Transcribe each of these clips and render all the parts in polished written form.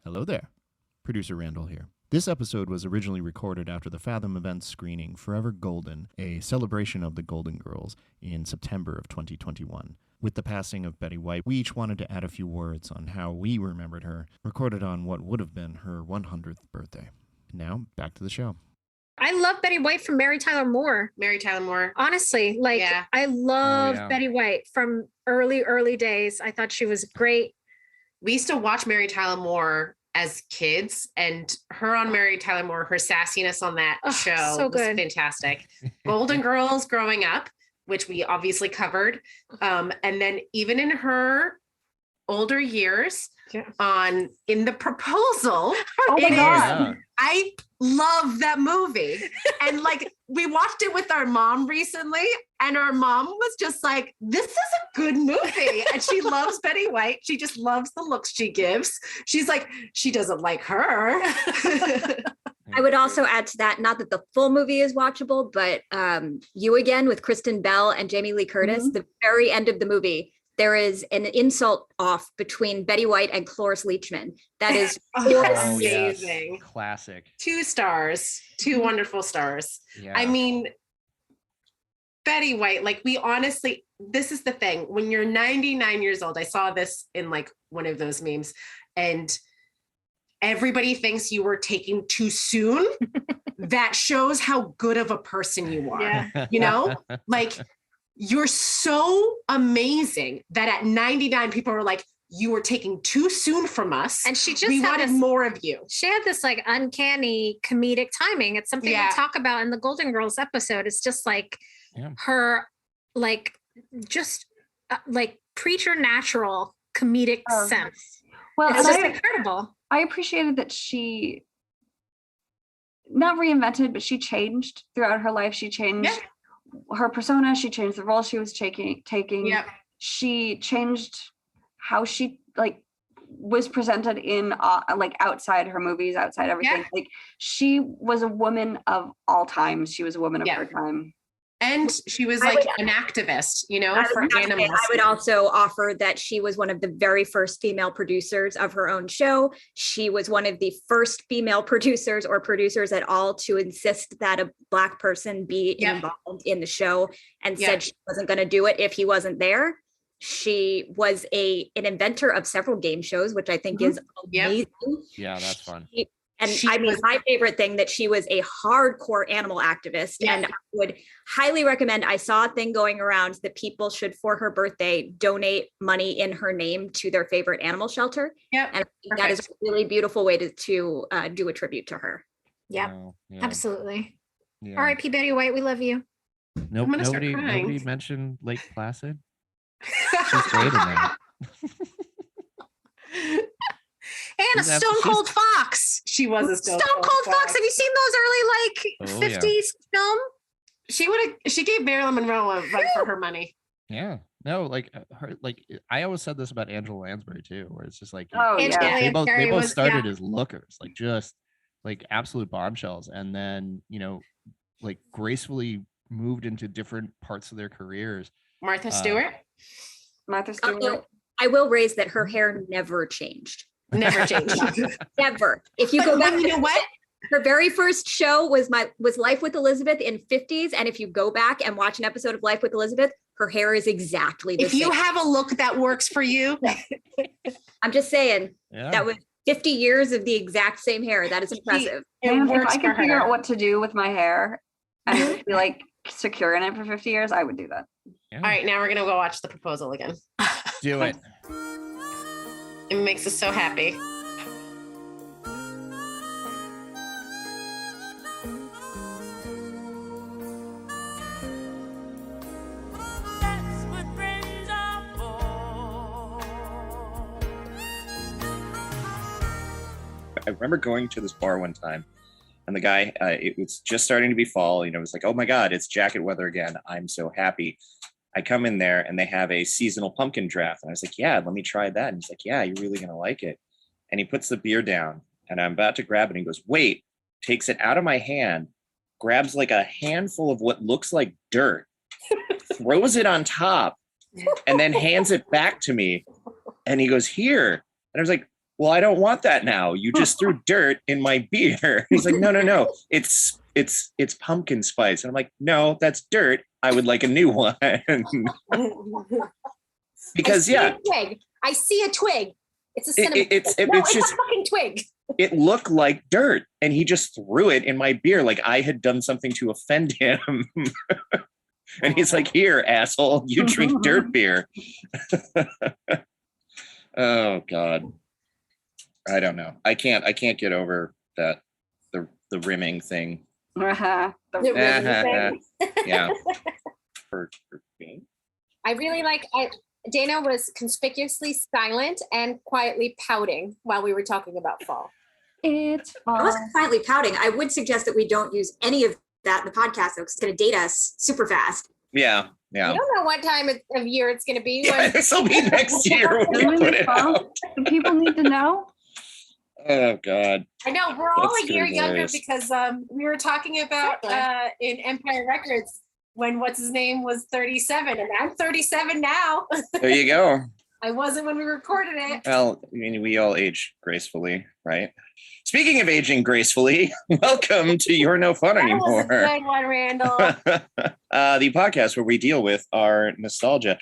Hello there. Producer Randall here. This episode was originally recorded after the Fathom event screening Forever Golden, a celebration of the Golden Girls, in September of 2021. With the passing of Betty White, we each wanted to add a few words on how we remembered her, recorded on what would have been her 100th birthday. Now, back to the show. I love Betty White from Mary Tyler Moore. Mary Tyler Moore. Honestly, I love Betty White from early days. I thought she was great. We used to watch Mary Tyler Moore as kids, and her on Mary Tyler Moore, her sassiness on that show was fantastic. Golden Girls growing up, which we obviously covered. And then even in her older years in The Proposal. Oh my God. I love that movie. And we watched it with our mom recently, and our mom was just like, this is a good movie. And she loves Betty White. She just loves the looks she gives. She's like, she doesn't like her. I would also add to that, not that the full movie is watchable, but You Again with Kristen Bell and Jamie Lee Curtis, the very end of the movie, there is an insult off between Betty White and Cloris Leachman. That is amazing. Yes. Classic. 2 stars, 2 wonderful stars. Yeah. I mean, Betty White, we honestly, this is the thing. When you're 99 years old, I saw this in one of those memes, and everybody thinks you were taking too soon. That shows how good of a person you are. Yeah. You know, you're so amazing that at 99, people are like, you were taking too soon from us. And she just we wanted more of you. She had this uncanny comedic timing. It's something we talk about in the Golden Girls episode. It's just her, preternatural comedic sense. Well, it's just incredible. I appreciated that she not reinvented, but she changed throughout her life. She changed her persona. She changed the role she was taking. Yep. She changed how she was presented in outside her movies, outside everything. She was a woman of all times. She was a woman of her time. And she was an activist, for animals. I would also offer that she was one of the very first female producers of her own show. She was one of the first female producers or producers at all to insist that a Black person be involved in the show, and said she wasn't going to do it if he wasn't there. She was an inventor of several game shows, which I think is amazing. Yeah, that's fun. My favorite thing, that she was a hardcore animal activist, and I would highly recommend, I saw a thing going around that people should, for her birthday, donate money in her name to their favorite animal shelter. Yeah. And I think that is a really beautiful way to do a tribute to her. Yep. Yeah. Absolutely. Yeah. R.I.P. Betty White. We love you. Nope. Nobody mentioned Lake Placid. She's great in that. And a Stone Cold Fox. She was a Stone Cold Fox. Have you seen those early 50s film? She gave Marilyn Monroe a run for her money. Yeah. No, I always said this about Angela Lansbury too, where it's just they both started as lookers, just absolute bombshells, and then gracefully moved into different parts of their careers. Martha Stewart. I will raise that her hair never changed. Never changed. Never. If you go back, you know what? Her very first show was Life with Elizabeth in 50s, and if you go back and watch an episode of Life with Elizabeth, her hair is exactly the same. If you have a look that works for you, I'm just saying that was 50 years of the exact same hair. That is impressive. If I could figure out what to do with my hair and be secure in it for 50 years, I would do that. Yeah. All right, now we're gonna go watch The Proposal again. Do it. It makes us so happy. I remember going to this bar one time, and the guy, it was just starting to be fall. It was oh my God, it's jacket weather again. I'm so happy. I come in there and they have a seasonal pumpkin draft. And I was like, yeah, let me try that. And he's like, yeah, you're really going to like it. And he puts the beer down, and I'm about to grab it. And he goes, wait, takes it out of my hand, grabs a handful of what looks like dirt, throws it on top, and then hands it back to me. And he goes, here. And I was like, well, I don't want that now. You just threw dirt in my beer. He's like, no. It's pumpkin spice. And I'm like, no, that's dirt. I would like a new one. Because I see a twig. It's a cinnamon. It's just a fucking twig. It looked like dirt, and he just threw it in my beer like I had done something to offend him. And he's like, here, asshole, you drink dirt beer. Oh God. I don't know. I can't get over that the rimming thing. The rimming thing. Yeah. For me. I really Dayna was conspicuously silent and quietly pouting while we were talking about fall. It's fall. I wasn't quietly pouting. I would suggest that we don't use any of that in the podcast, though, because it's going to date us super fast. Yeah. I don't know what time of year it's going to be. This will be next year when we put it out. The people need to know. Oh God. I know we're all a year younger because we were talking about in Empire Records when what's his name was 37, and I'm 37 now. There you go. I wasn't when we recorded it. Well, I mean, we all age gracefully, right? Speaking of aging gracefully, welcome to You're No Fun Anymore. That was a good one, Randall. The podcast where we deal with our nostalgia.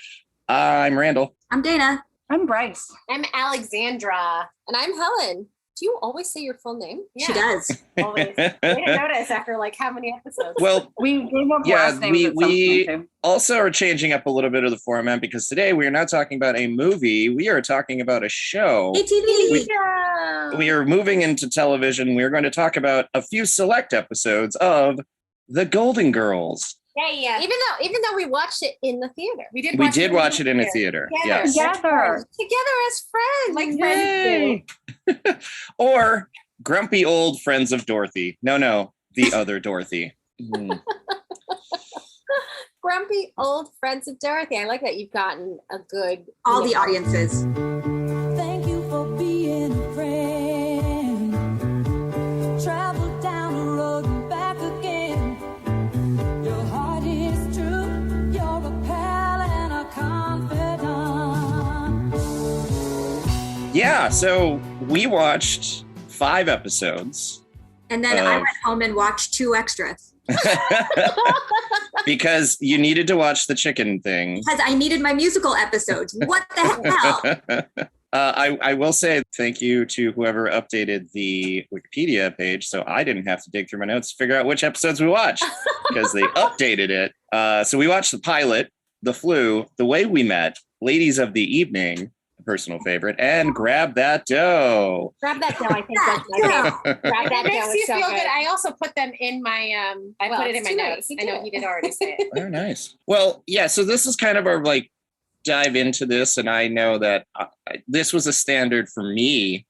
I'm Randall. I'm Dayna. I'm Bryce. I'm Alexandra. And I'm Helen. Do you always say your full name? Yeah. She does. Always. I didn't notice after how many episodes. Well, we gave up last names. We also are changing up a little bit of the format because today we are not talking about a movie. We are talking about a show. ATV. We are moving into television. We are going to talk about a few select episodes of The Golden Girls. Yeah. Even though we watched it in the theater, we did watch it in a theater. Yes. Together as friends, friends do. Or grumpy old friends of Dorothy. No, the other Dorothy. Grumpy old friends of Dorothy. I like that you've gotten a good all the audiences. Thank you for being a friend. Travel down the road and back again. Your heart is true. You're a pal and a confidant. Yeah, so we watched 5 episodes. And then I went home and watched 2 extras. Because you needed to watch the chicken thing. Because I needed my musical episodes. What the hell? I will say thank you to whoever updated the Wikipedia page so I didn't have to dig through my notes to figure out which episodes we watched because they updated it. So we watched the pilot, The Flu, The Way We Met, Ladies of the Evening, a personal favorite, and Grab That Dough. Grab That Dough, I think that's my favorite. Grab That Dough makes you feel good. I also put them in my, I put it in my notes. I know he did already say it. Very nice. Well, yeah, so this is kind of our dive into this, and I know that this was a standard for me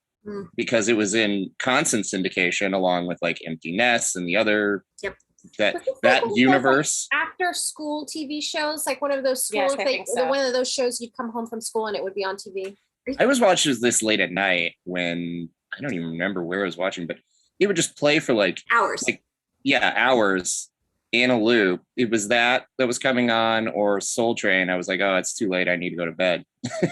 because it was in constant syndication along with Empty Nests and the other that universe. After school TV shows, one of those schools, one of those shows you'd come home from school and it would be on TV. I was watching this late at night when I don't even remember where I was watching, but it would just play for hours. Hours in a loop. It was that was coming on, or Soul Train. I was like, oh, it's too late. I need to go to bed.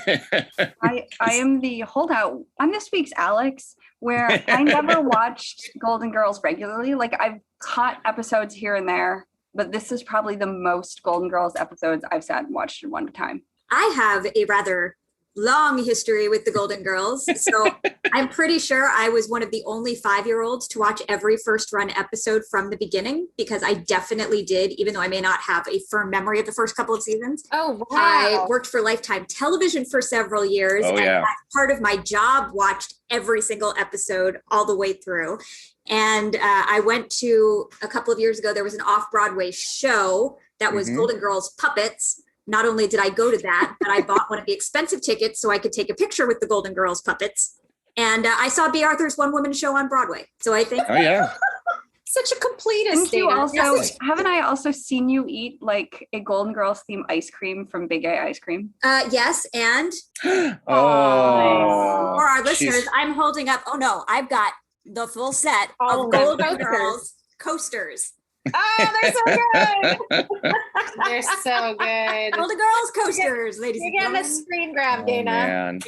I am the holdout. I'm this week's Alex, where I never watched Golden Girls regularly. I've caught episodes here and there, but this is probably the most Golden Girls episodes I've sat and watched in one time. I have a rather long history with the Golden Girls. So I'm pretty sure I was one of the only 5-year-olds to watch every first run episode from the beginning, because I definitely did, even though I may not have a firm memory of the first couple of seasons. Oh, wow. I worked for Lifetime Television for several years. Oh, yeah. And as part of my job, watched every single episode all the way through. And I went to, a couple of years ago, there was an off-Broadway show that was Golden Girls Puppets. Not only did I go to that, but I bought one of the expensive tickets so I could take a picture with the Golden Girls puppets. And I saw B. Arthur's one-woman show on Broadway. So I think... Oh, yeah. Such a completist. Haven't I also seen you eat a Golden Girls theme ice cream from Big A Ice Cream? Yes, and... Oh. For our listeners, I'm holding up... Oh, no, I've got the full set of Golden Girls coasters. Oh, they're so good. They're so good. Golden Girls coasters, ladies and gentlemen. You're getting a screen grab, Dayna. Man.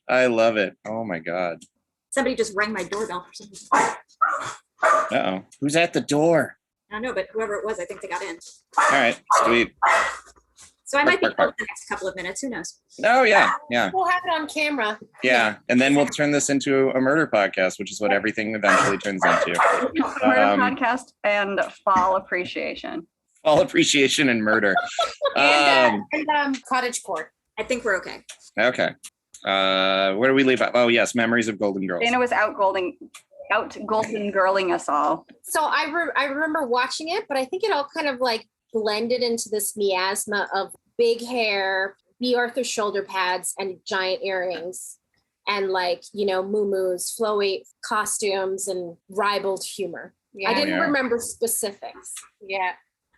I love it. Oh my God. Somebody just rang my doorbell. Uh-oh. Who's at the door? I don't know, but whoever it was, I think they got in. All right, sweet. So I might be out the next couple of minutes. Who knows? Oh, yeah. Yeah. We'll have it on camera. Yeah. And then we'll turn this into a murder podcast, which is what everything eventually turns into. Murder podcast and fall appreciation. Fall appreciation and murder. and cottage court. I think we're okay. Okay. Where do we leave? Oh, yes. Memories of Golden Girls. Dayna was out golden girling us all. So I remember watching it, but I think it all kind of like blended into this miasma of big hair, B. Arthur shoulder pads, and giant earrings, and like, you know, muumuus, flowy costumes, and ribald humor. Yeah. I didn't remember specifics. Yeah.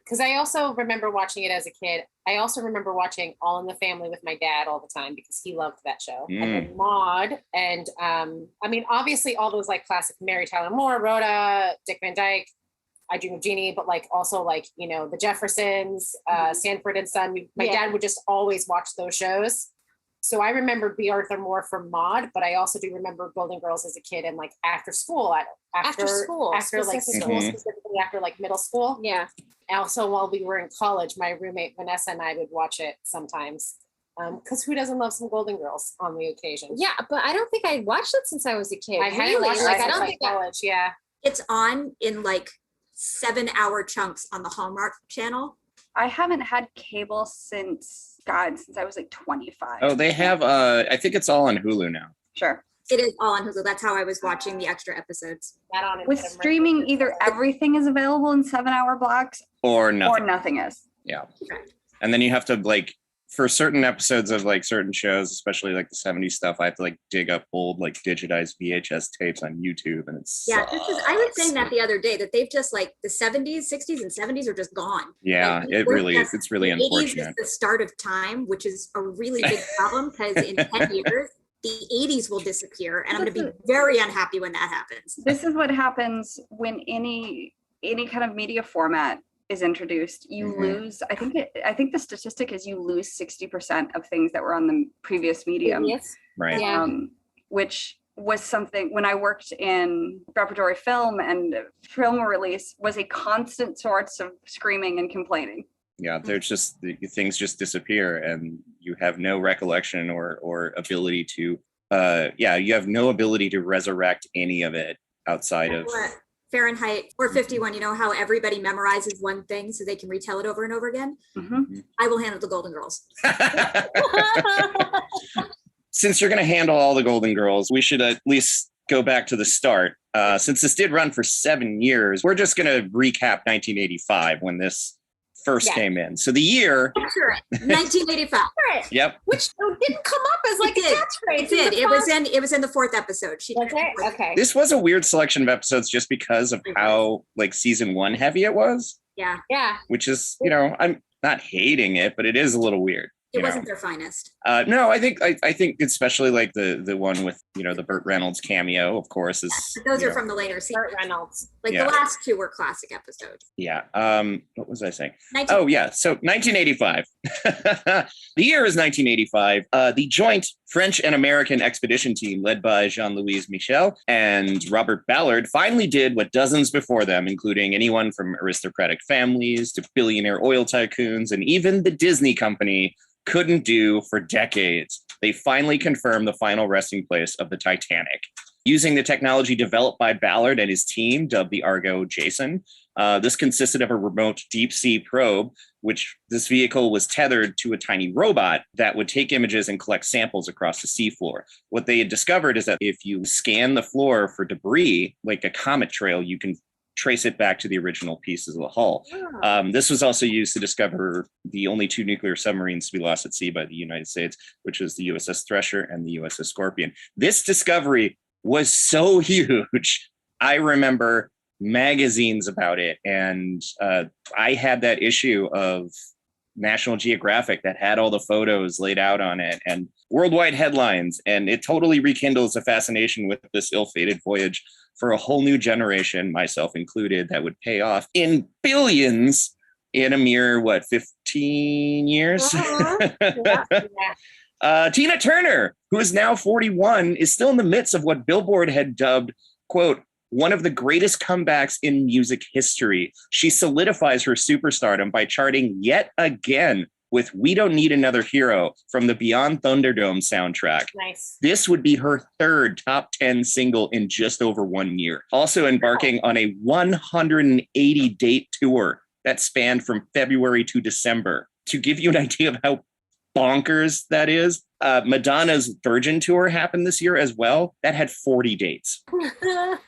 Because I also remember watching it as a kid. I also remember watching All in the Family with my dad all the time because he loved that show. And then Maude, and I mean, obviously all those like classic Mary Tyler Moore, Rhoda, Dick Van Dyke, I Dream of Jeannie, but like also like, you know, the Jeffersons, Sanford and Son. My dad would just always watch those shows. So I remember B. Arthur Moore from Maude, but I also do remember Golden Girls as a kid and like after school, after specifically after like middle school. Yeah. Also, while we were in college, my roommate Vanessa and I would watch it sometimes. Because who doesn't love some Golden Girls on the occasion? Yeah, but I don't think I watched it since I was a kid. I hadn't watched it since like college. Yeah, it's on in like 7-hour chunks on the Hallmark Channel. I haven't had cable since I was like 25. Oh, they have. I think it's all on Hulu now. Sure. It is all on Hulu. That's how I was watching the extra episodes. With streaming, either everything is available in 7-hour blocks or nothing. Or nothing is. Yeah. And then you have to like, for certain episodes of like certain shows, especially like the 70s stuff, I have to like dig up old like digitized VHS tapes on YouTube, and it's I was saying that the other day that they've just like the 70s, 60s, and 70s are just gone. Yeah, like, it's really unfortunate. 80s is the start of time, which is a really big problem because in 10 years. The 80s will disappear, and I'm going to be very unhappy when that happens. This is what happens when any kind of media format is introduced. You lose. I think the statistic is you lose 60% of things that were on the previous medium. Yes. Right. Yeah. Which was something when I worked in repertory film, and film release was a constant source of screaming and complaining. Yeah, there's just things just disappear, and you have no recollection or ability to you have no ability to resurrect any of it outside of Fahrenheit or 51. You know how everybody memorizes one thing so they can retell it over and over again? I will handle the Golden Girls. Since you're going to handle all the Golden Girls, we should at least go back to the start. Since this did run for 7 years, we're just going to recap 1985 when this first came in. So the year 1985. Yep. Which didn't come up as like a catchphrase. It did. It was in the 4th episode. Okay. This was a weird selection of episodes just because of how like season 1 heavy it was. Yeah. Yeah. Which is, you know, I'm not hating it, but it is a little weird. It wasn't their finest. No, I think especially like the one with, you know, the Burt Reynolds cameo, of course, is those are from the later season. Burt Reynolds. Like the last 2 were classic episodes. Yeah. What was I saying? Oh yeah. So 1985. The year is 1985. The joint French and American expedition team led by Jean-Louis Michel and Robert Ballard finally did what dozens before them, including anyone from aristocratic families to billionaire oil tycoons and even the Disney company, couldn't do for decades. They finally confirmed the final resting place of the Titanic. Using the technology developed by Ballard and his team, dubbed the Argo Jason, this consisted of a remote deep sea probe, which this vehicle was tethered to a tiny robot that would take images and collect samples across the seafloor. What they had discovered is that if you scan the floor for debris, like a comet trail, you can trace it back to the original pieces of the hull. This was also used to discover the only 2 nuclear submarines to be lost at sea by the United States, which was the USS Thresher and the USS Scorpion. This discovery was so huge. I remember magazines about it, and I had that issue of National Geographic that had all the photos laid out on it and worldwide headlines, and it totally rekindles a fascination with this ill-fated voyage for a whole new generation, myself included, that would pay off in billions in a mere, 15 years? Tina Turner, who is now 41, is still in the midst of what Billboard had dubbed, quote, one of the greatest comebacks in music history. She solidifies her superstardom by charting yet again with We Don't Need Another Hero from the Beyond Thunderdome soundtrack. Nice. This would be her third top 10 single in just over 1 year. Also embarking on a 180-date tour that spanned from February to December. To give you an idea of how bonkers that is, Madonna's Virgin Tour happened this year as well. That had 40 dates.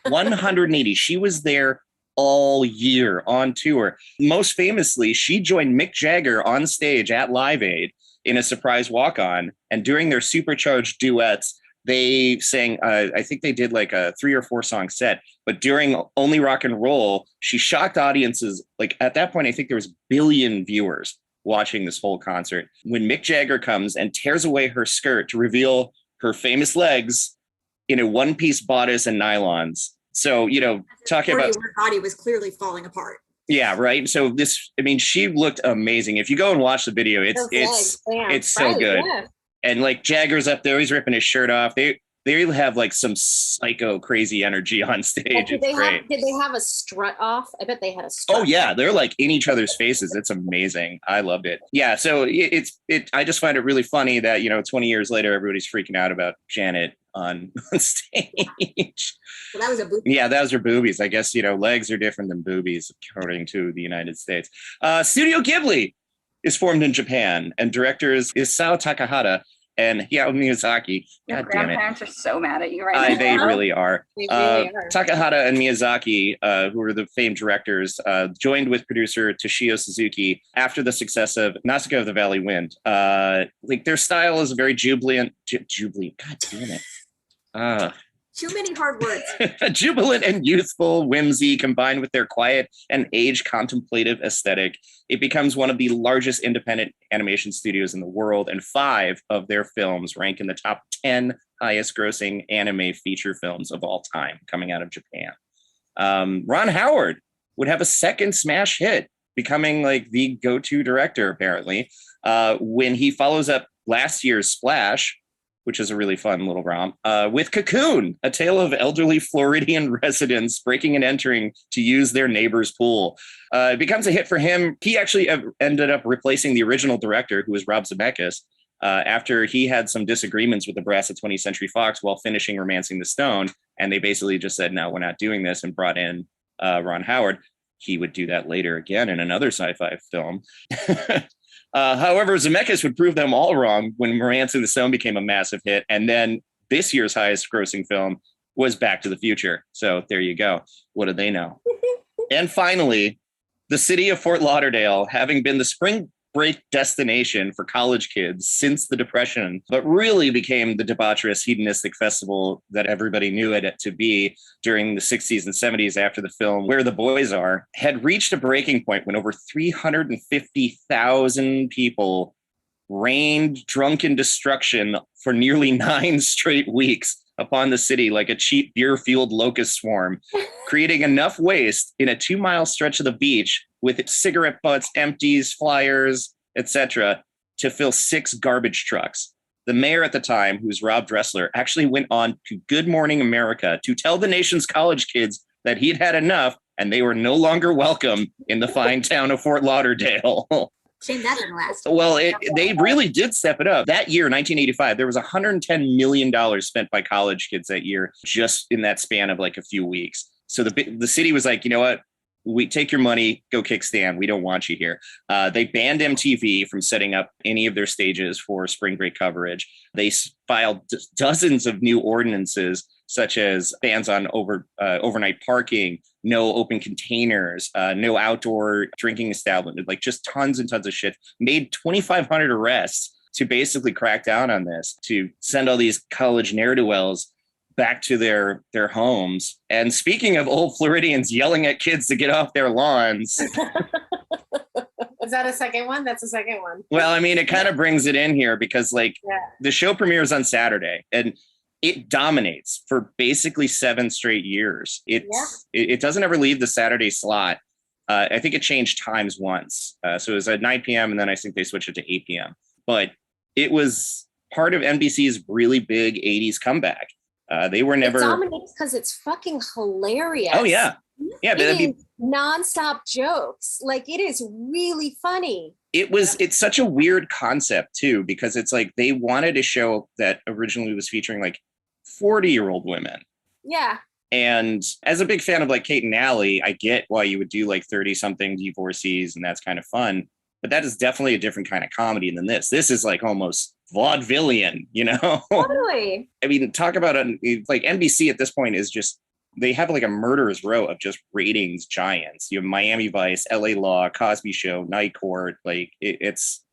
180. She was there all year on tour. Most famously, she joined Mick Jagger on stage at Live Aid in a surprise walk-on. And during their supercharged duets, they sang, I think they did like a 3 or 4 song set. But during Only Rock and Roll, she shocked audiences. Like at that point, I think there was 1 billion viewers watching this whole concert. When Mick Jagger comes and tears away her skirt to reveal her famous legs in a one-piece bodice and nylons. So, you know, talking about her body was clearly falling apart. Yeah, right. So this, I mean, she looked amazing. If you go and watch the video, it's so good. Yeah. And like Jagger's up there, he's ripping his shirt off. They have like some psycho crazy energy on stage. Did they have a strut off? I bet they had a strut. Oh yeah, they're like in each other's faces. It's amazing. I loved it. Yeah, so I just find it really funny that, you know, 20 years later, everybody's freaking out about Janet on stage. Well, that was a boobie. Yeah, that was her boobies. I guess, you know, legs are different than boobies, according to the United States. Studio Ghibli is formed in Japan, and directors Isao Takahata and Hayao Miyazaki. Your grandparents are so mad at you right now. They really are. They really are. Takahata and Miyazaki, who are the famed directors, joined with producer Toshio Suzuki after the success of Nausicaa of the Valley Wind. Like their style is very jubilant. God damn it. Too many hard words. Jubilant and youthful whimsy combined with their quiet and age contemplative aesthetic. It becomes one of the largest independent animation studios in the world, and 5 of their films rank in the top 10 highest grossing anime feature films of all time coming out of Japan. Ron Howard would have a second smash hit, becoming like the go-to director, apparently, when he follows up last year's Splash, which is a really fun little romp, with Cocoon, a tale of elderly Floridian residents breaking and entering to use their neighbor's pool. It becomes a hit for him. He actually ended up replacing the original director, who was Rob Zemeckis, after he had some disagreements with the brass at 20th Century Fox while finishing Romancing the Stone. And they basically just said, no, we're not doing this, and brought in Ron Howard. He would do that later again in another sci-fi film. However, Zemeckis would prove them all wrong when Romancing the Stone became a massive hit. And then this year's highest grossing film was Back to the Future. So there you go. What do they know? And finally, the city of Fort Lauderdale, having been the spring break destination for college kids since the Depression, but really became the debaucherous hedonistic festival that everybody knew it to be during the 60s and 70s after the film Where the Boys Are, had reached a breaking point when over 350,000 people rained drunken destruction for nearly 9 straight weeks upon the city like a cheap beer-fueled locust swarm, creating enough waste in a 2-mile stretch of the beach with cigarette butts, empties, flyers, etc., to fill 6 garbage trucks. The mayor at the time, who's Rob Dressler, actually went on to Good Morning America to tell the nation's college kids that he'd had enough and they were no longer welcome in the fine town of Fort Lauderdale. Shame that didn't last. Well, they really did step it up. That year, 1985, there was $110 million spent by college kids that year, just in that span of like a few weeks. So the city was like, you know what? We take your money, go kickstand. We don't want you here. They banned MTV from setting up any of their stages for spring break coverage. They filed dozens of new ordinances, such as bans on overnight parking, no open containers, no outdoor drinking establishment, like just tons and tons of shit. Made 2,500 arrests to basically crack down on this, to send all these college ne'er-do-wells back to their homes. And speaking of old Floridians yelling at kids to get off their lawns. Is that a second one? That's a second one. Well, I mean, it kind of brings it in here because the show premieres on Saturday and it dominates for basically 7 straight years. It doesn't ever leave the Saturday slot. I think it changed times once. So it was at 9 p.m. and then I think they switched it to 8 p.m. But it was part of NBC's really big 80s comeback. They were never. It dominates because it's fucking hilarious. Oh, yeah. Yeah, but nonstop jokes. Like, it is really funny. It's such a weird concept too, because it's like they wanted a show that originally was featuring like 40-year-old women. Yeah. And as a big fan of like Kate and Allie, I get why you would do like 30-something divorcees, and that's kind of fun. But that is definitely a different kind of comedy than this. This is like almost vaudevillian, you know? Totally. I mean, talk about like NBC at this point is just, they have like a murderer's row of just ratings giants. You have Miami Vice, LA Law, Cosby Show, Night Court. Like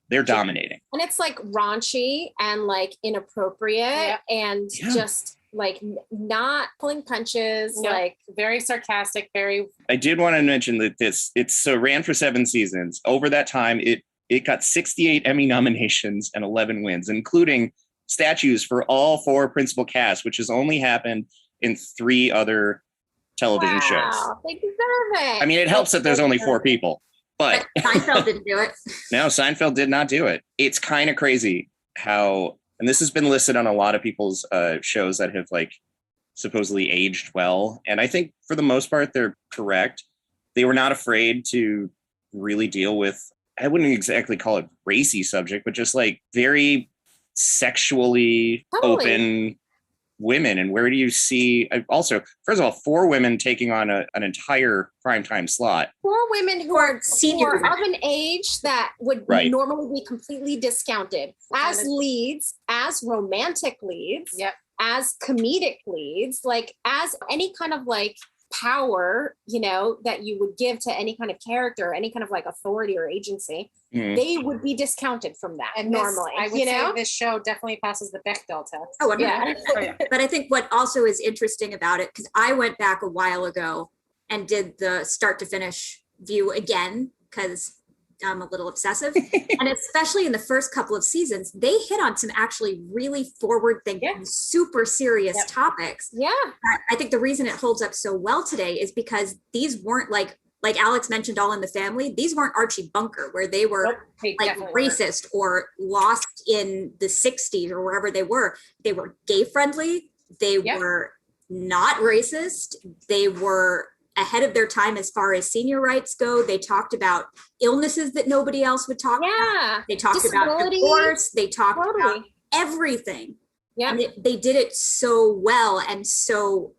they're dominating. And it's like raunchy and like inappropriate and just like not pulling punches, like very sarcastic, very. I did want to mention that it ran for 7 seasons. Over that time, it got 68 Emmy nominations and 11 wins, including statues for all 4 principal casts, which has only happened in 3 other television shows. They deserve it. I mean, it helps that there's only 4 people, but Seinfeld didn't do it. No, Seinfeld did not do it. It's kind of crazy how, and this has been listed on a lot of people's shows that have like supposedly aged well. And I think for the most part, they're correct. They were not afraid to really deal with, I wouldn't exactly call it racy subject, but just like very sexually open women. And where do you see also, first of all, 4 women taking on an entire primetime slot. 4 women who are senior of an age that would normally be completely discounted as leads, as romantic leads, as comedic leads, like as any kind of like power, you know, that you would give to any kind of character, any kind of like authority or agency, they would be discounted from that. And normally, I would say this show definitely passes the Bechdel test. Oh, yeah. But I think what also is interesting about it, because I went back a while ago and did the start to finish view again, because I'm a little obsessive. And especially in the first couple of seasons, they hit on some actually really forward thinking, super serious topics. Yeah. I think the reason it holds up so well today is because these weren't like Alex mentioned, All in the Family. These weren't Archie Bunker, where they were racist or lost in the 60s or wherever they were. They were gay friendly. They were not racist. They were ahead of their time as far as senior rights go. They talked about illnesses that nobody else would talk about. They talked about divorce. They talked about everything. Yeah. And they did it so well and so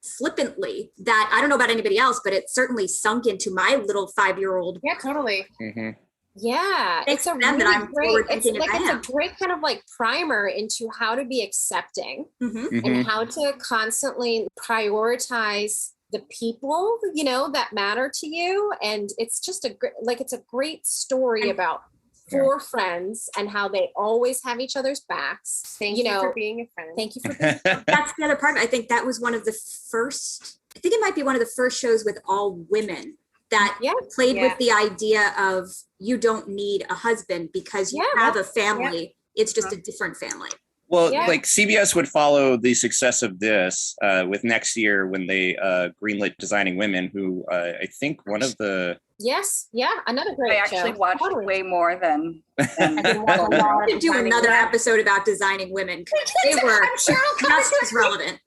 flippantly that I don't know about anybody else, but it certainly sunk into my little 5-year-old. Yeah, totally. Mm-hmm. Yeah, it's a really great, it's a great kind of like primer into how to be accepting and how to constantly prioritize the people, you know, that matter to you. And it's just it's a great story about 4 friends and how they always have each other's backs. Thank you for being a friend. Thank you for being That's the other part. I think that was one of the first, I think it might be one of the first shows with all women that played with the idea of you don't need a husband because you have a family. It's just a different family. Well, like CBS would follow the success of this with next year when they greenlit Designing Women, who I think one of the another great show. I actually watched way more than we could do another episode about Designing Women. They were just as relevant.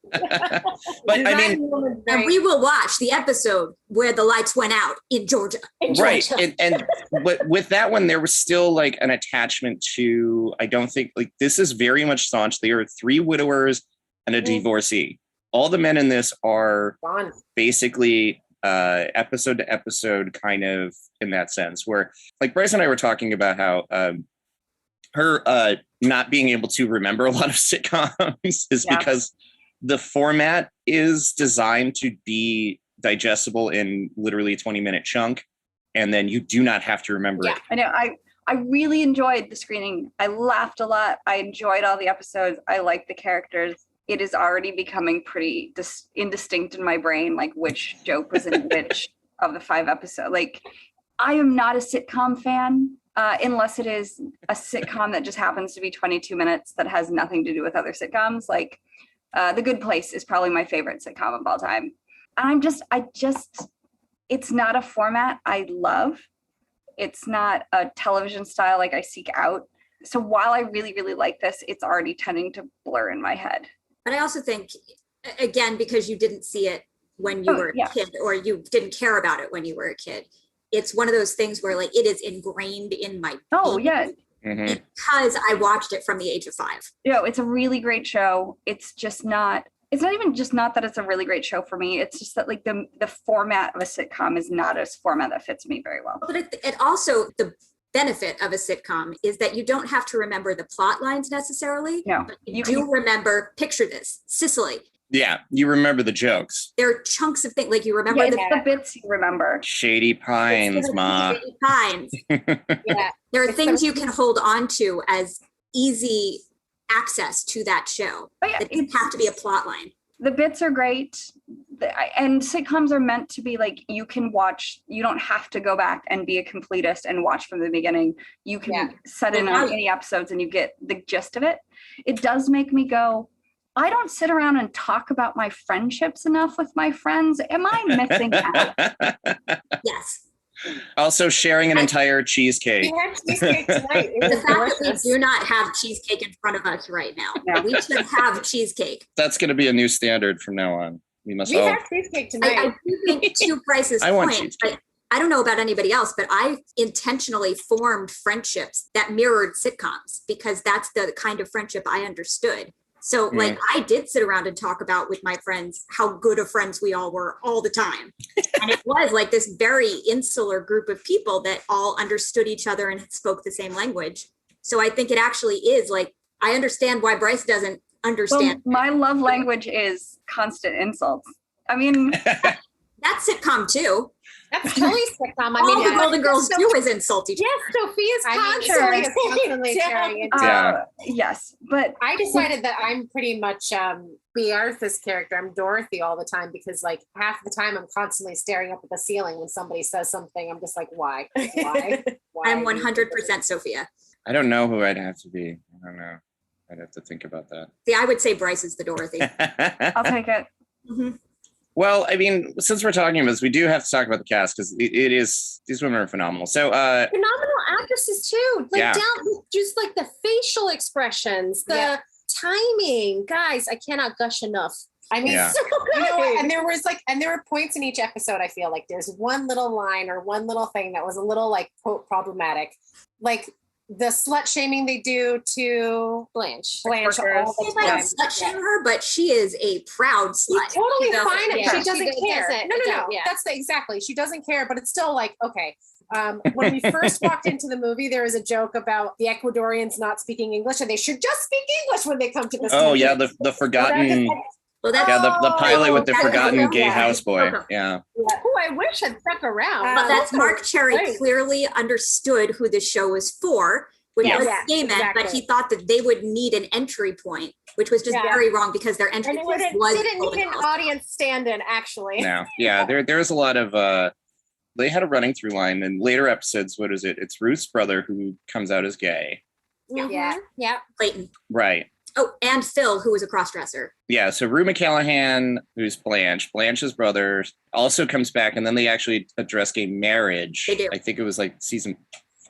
But I mean, and we will watch the episode where the lights went out in Georgia. Right. And with that one, there was still like an attachment to, I don't think, like, this is very much staunch. There are 3 widowers and a divorcee. All the men in this are basically episode to episode kind of in that sense, where like Bryce and I were talking about how her not being able to remember a lot of sitcoms is because the format is designed to be digestible in literally a 20-minute chunk, and then you do not have to remember it. I know. I really enjoyed the screening. I laughed a lot. I enjoyed all the episodes. I liked the characters. It is already becoming pretty indistinct in my brain, like which joke was in which of the 5 episodes. Like, I am not a sitcom fan unless it is a sitcom that just happens to be 22 minutes that has nothing to do with other sitcoms. Like, The Good Place is probably my favorite sitcom of all time. And it's not a format I love. It's not a television style like I seek out. So while I really, really like this, it's already tending to blur in my head. But I also think, again, because you didn't see it when you were a kid, or you didn't care about it when you were a kid, it's one of those things where like it is ingrained in my being because I watched it from the age of 5. It's a really great show. It's not even just not that it's a really great show for me. It's just that like the format of a sitcom is not a format that fits me very well. But it also, the benefit of a sitcom is that you don't have to remember the plot lines necessarily. No, but you do remember, picture this, Sicily. Yeah, you remember the jokes. There are chunks of things, like you remember the bits you remember. Shady Pines, Ma. Shady Pines. There are things you can hold on to as easy access to that show. It doesn't have to be a plot line. The bits are great. And sitcoms are meant to be like, you can watch, you don't have to go back and be a completist and watch from the beginning. You can set in on any episodes and you get the gist of it. It does make me go, I don't sit around and talk about my friendships enough with my friends. Am I missing out? Yes. Also sharing an entire cheesecake. We had cheesecake tonight. The fact that we do not have cheesecake in front of us right now. We should have cheesecake. That's going to be a new standard from now on. We have cheesecake tonight. I do think to Bryce's point, but I don't know about anybody else, but I intentionally formed friendships that mirrored sitcoms because that's the kind of friendship I understood. So like I did sit around and talk about with my friends how good of friends we all were all the time. And it was like this very insular group of people that all understood each other and spoke the same language. So I think it actually is like, I understand why Bryce doesn't understand. Well, my love language is constant insults. I mean, that's sitcom too. That's totally sitcom. I All mean, the Golden Girls do is insult each other. Yes, Sophia's constantly carrying it. Yes, but I decided that I'm pretty much B. Arthur's character. I'm Dorothy all the time because like half the time I'm constantly staring up at the ceiling when somebody says something. I'm just like, why? Why? I'm 100% Sophia. I don't know who I'd have to be. I don't know. I'd have to think about that. See, I would say Bryce is the Dorothy. I'll take it. Mm-hmm. Well, I mean, since we're talking about this, we do have to talk about the cast because it is, these women are phenomenal. So phenomenal actresses too. Like down just like the facial expressions, the timing. Guys, I cannot gush enough. I mean, so good. You know what? And there were points in each episode, I feel like there's one little line or one little thing that was a little like quote problematic. Like the slut shaming they do to Blanche all the time. Slut shame her, but she is a proud slut. Totally fine. She doesn't care. No. Yeah. That's exactly. She doesn't care, but it's still like, okay. When we first walked into the movie, there was a joke about the Ecuadorians not speaking English, and they should just speak English when they come to this movie. Oh yeah, the forgotten. The pilot with the forgotten gay houseboy. Yeah. Who I wish had stuck around. But that's Mark Cherry clearly understood who this show was for, which was gay men, but he thought that they would need an entry point, which was just very wrong because their entry point was didn't need an audience stand-in, actually. No, yeah, there's a lot of they had a running through line in later episodes. What is it? It's Ruth's brother who comes out as gay. Yeah. Clayton. Right. Oh, and Phil, who was a crossdresser. Yeah, so Rue McCallaghan, who's Blanche's brother, also comes back, and then they actually address gay marriage. They do. I think it was like season.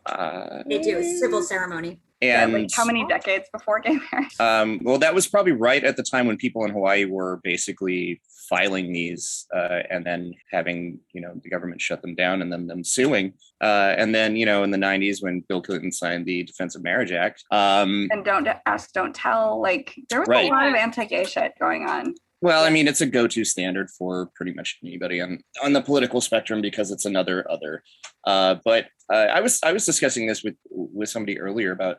They do, civil ceremony. And like how many decades before gay marriage? Well, that was probably right at the time when people in Hawaii were basically filing these and then having, the government shut them down and then them suing. And then, in the 90s when Bill Clinton signed the Defense of Marriage Act. And don't ask, don't tell. Like there was a lot of anti-gay shit going on. Well, I mean, it's a go-to standard for pretty much anybody on the political spectrum because it's another other. But I was discussing this with somebody earlier about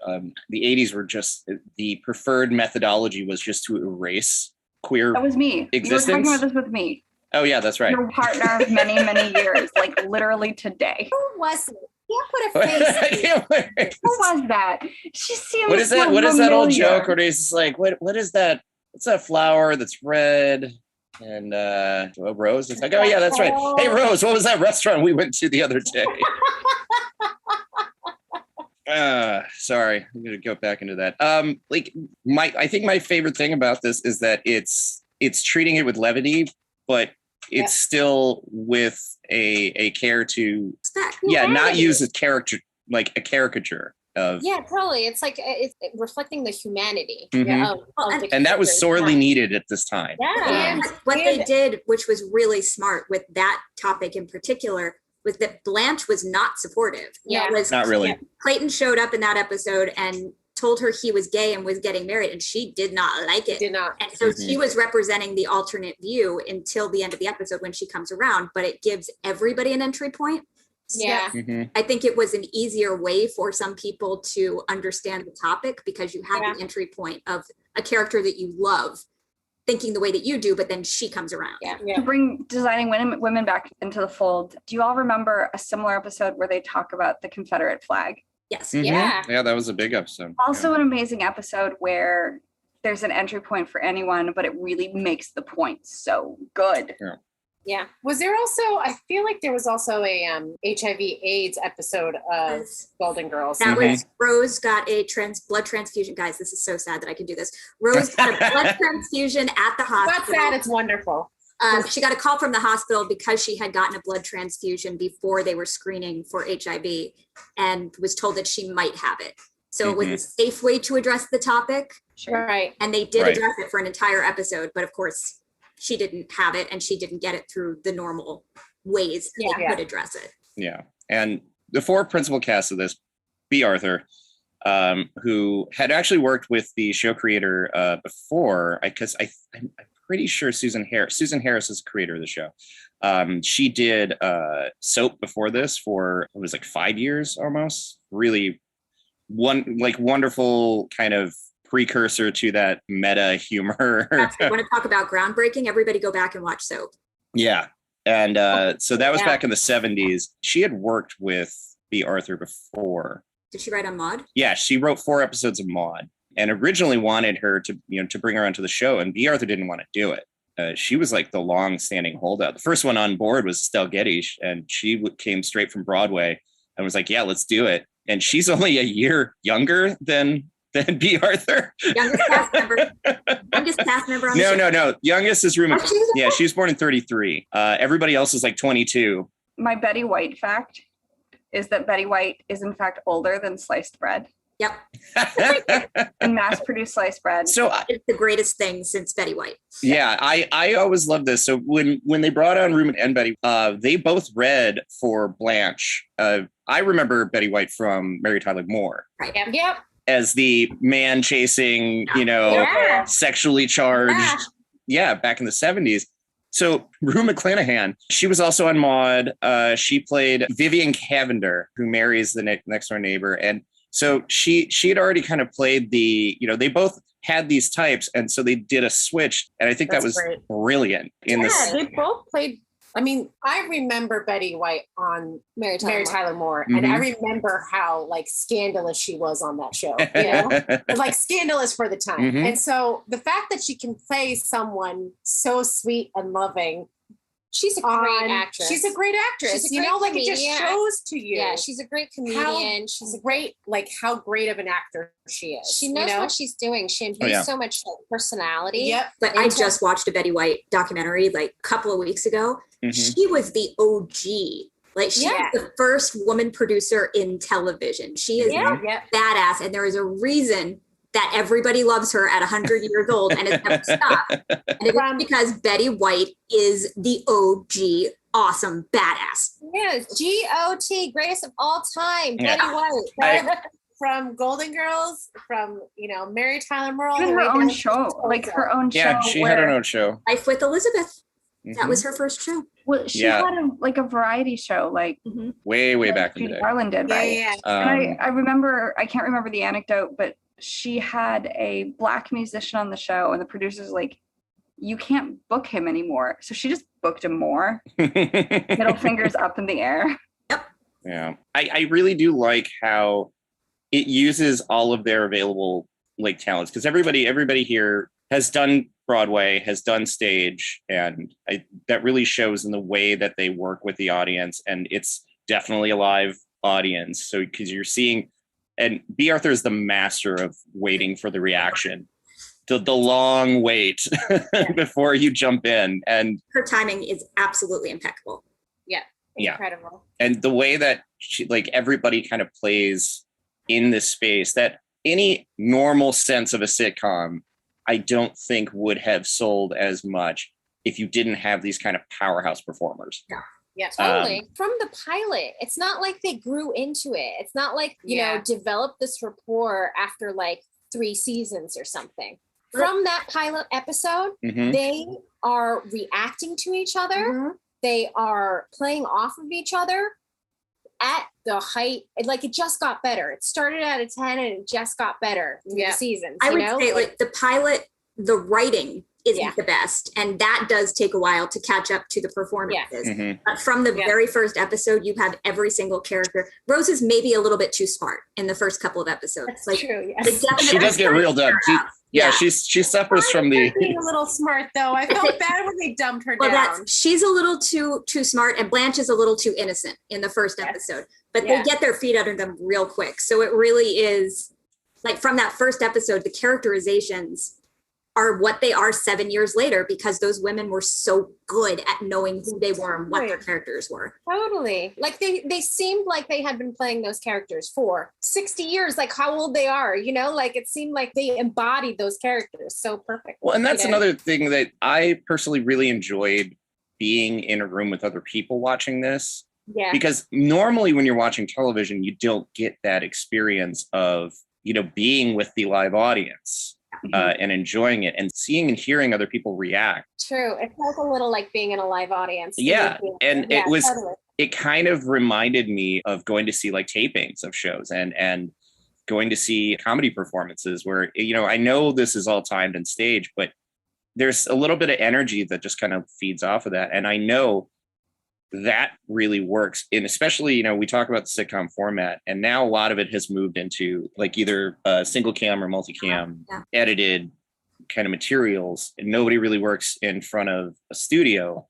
the 80s were just the preferred methodology was just to erase queer that was me. Existence. You were talking about this with me. Oh yeah, that's right. Your partner of many, many years, like literally today. Who was it? Can't put a face. Who was that? She seems. What is that? What is that old joke where he's like, what is that? What's that flower that's red? And Rose. It's like, oh yeah, that's right. Hey Rose, what was that restaurant we went to the other day? Sorry, I'm gonna go back into that. I think my favorite thing about this is that it's treating it with levity, but it's still with a care to not use a character like a caricature. Yeah, totally. It's like it's reflecting the humanity. And that was sorely needed at this time. Yeah. And what they did, which was really smart with that topic in particular, was that Blanche was not supportive. Yeah. Not really. Clayton showed up in that episode and told her he was gay and was getting married, and she did not like it. Did not. And so she was representing the alternate view until the end of the episode when she comes around, but it gives everybody an entry point. So I think it was an easier way for some people to understand the topic because you have the entry point of a character that you love thinking the way that you do, but then she comes around. To bring designing women back into the fold, do you all remember a similar episode where they talk about the Confederate flag? Yes. Yeah, that was a big episode. Also an amazing episode where there's an entry point for anyone, but it really makes the point so good. Yeah. Was there also, I feel like there was also a HIV/AIDS episode of Golden Girls. That was Rose got a blood transfusion. Guys, this is so sad that I can do this. Rose got a blood transfusion at the hospital. That's sad. It's wonderful. She got a call from the hospital because she had gotten a blood transfusion before they were screening for HIV and was told that she might have it. So it was a safe way to address the topic. Sure. Right. And they did address it for an entire episode, but of course she didn't have it and she didn't get it through the normal ways they could address it. Yeah. And the four principal casts of this, B. Arthur, who had actually worked with the show creator before, because I'm pretty sure Susan Harris is the creator of the show. She did soap before this for, it was like 5 years almost. Really wonderful kind of precursor to that meta humor. I want to talk about groundbreaking. Everybody go back and watch soap. Yeah. And so that was back in the 70s. She had worked with B. Arthur before. Did she write on Maude? Yeah, she wrote 4 episodes of Maude and originally wanted her to, to bring her onto the show. And B. Arthur didn't want to do it. She was like the long-standing holdout. The first one on board was Estelle Getty, and she came straight from Broadway and was like, yeah, let's do it. And she's only a year younger than B. Arthur. Youngest cast member. Youngest cast member on the show. No. Youngest is Ruma. Yeah, she was born in 33. Everybody else is like 22. My Betty White fact is that Betty White is in fact older than sliced bread. Yep. And mass-produced sliced bread. So it's the greatest thing since Betty White. Yeah, I always loved this. So when they brought on Ruma and Betty, they both read for Blanche. I remember Betty White from Mary Tyler Moore. Right. Yep. As the man chasing, sexually charged. Yeah, back in the 70s. So Rue McClanahan, she was also on Maude. She played Vivian Cavender, who marries the next door neighbor. And so she had already kind of played the, they both had these types. And so they did a switch. And I think that was brilliant. They both played. I mean, I remember Betty White on Mary Tyler Moore, and I remember how scandalous she was on that show. Scandalous for the time. And so the fact that she can play someone so sweet and loving, she's a great actress. She's a great actress. It just shows to you. Yeah, she's a great comedian. She's a great, how great of an actor she is. She knows what she's doing. She infused so much personality. Yep. But I just watched a Betty White documentary a couple of weeks ago. She was the OG. She's the first woman producer in television. She is badass. And there is a reason that everybody loves her at 100 years old and it's never stopped. And it is because Betty White is the OG awesome badass. Yes, GOT, greatest of all time, Betty White. From Golden Girls, from Mary Tyler Moore. Even her own show, her own show. Yeah, she had her own show. Life with Elizabeth. That was her first show. Well, she had a variety show, way back in the day. Garland did, right? Yeah. And I remember, I can't remember the anecdote, but she had a Black musician on the show, and the producer's like, "You can't book him anymore." So she just booked him more. Middle fingers up in the air. Yep. Yeah, I really do like how it uses all of their available talents, because everybody here has done Broadway, has done stage, and that really shows in the way that they work with the audience. And it's definitely a live audience. So because you're seeing, and B. Arthur is the master of waiting for the reaction, the long wait before you jump in. And her timing is absolutely impeccable. Yeah. Incredible. And the way that she, everybody kind of plays in this space that any normal sense of a sitcom, I don't think would have sold as much if you didn't have these kind of powerhouse performers. Yeah, totally. From the pilot, it's not like they grew into it. It's not like, you know, developed this rapport after like 3 seasons or something. From that pilot episode, they are reacting to each other. They are playing off of each other at the height. Like, it just got better. It started at a 10 and it just got better through the seasons. I would say like the pilot, the writing isn't the best, and that does take a while to catch up to the performances. But from the very first episode, you have every single character. Rose is maybe a little bit too smart in the first couple of episodes. That's like, true. Yes. She does get reeled up. She suffers from the being a little smart though. I felt bad when they dumped her down. She's a little too smart, and Blanche is a little too innocent in the first episode. But they get their feet under them real quick. So it really is like from that first episode, the characterizations are what they are 7 years later, because those women were so good at knowing who they were and what their characters were. Totally. Like they seemed like they had been playing those characters for 60 years, like how old they are, you know, like it seemed like they embodied those characters so perfect. Well, and that's another thing that I personally really enjoyed, being in a room with other people watching this. Yeah. Because normally when you're watching television, you don't get that experience of, you know, being with the live audience. And enjoying it and seeing and hearing other people react. True. It felt a little like being in a live audience. Yeah. And it was, it kind of reminded me of going to see like tapings of shows and going to see comedy performances where, you know, I know this is all timed and staged, but there's a little bit of energy that just kind of feeds off of that. And I know that really works. And especially, you know, we talk about the sitcom format, and now a lot of it has moved into like either single cam or multicam edited kind of materials. And nobody really works in front of a studio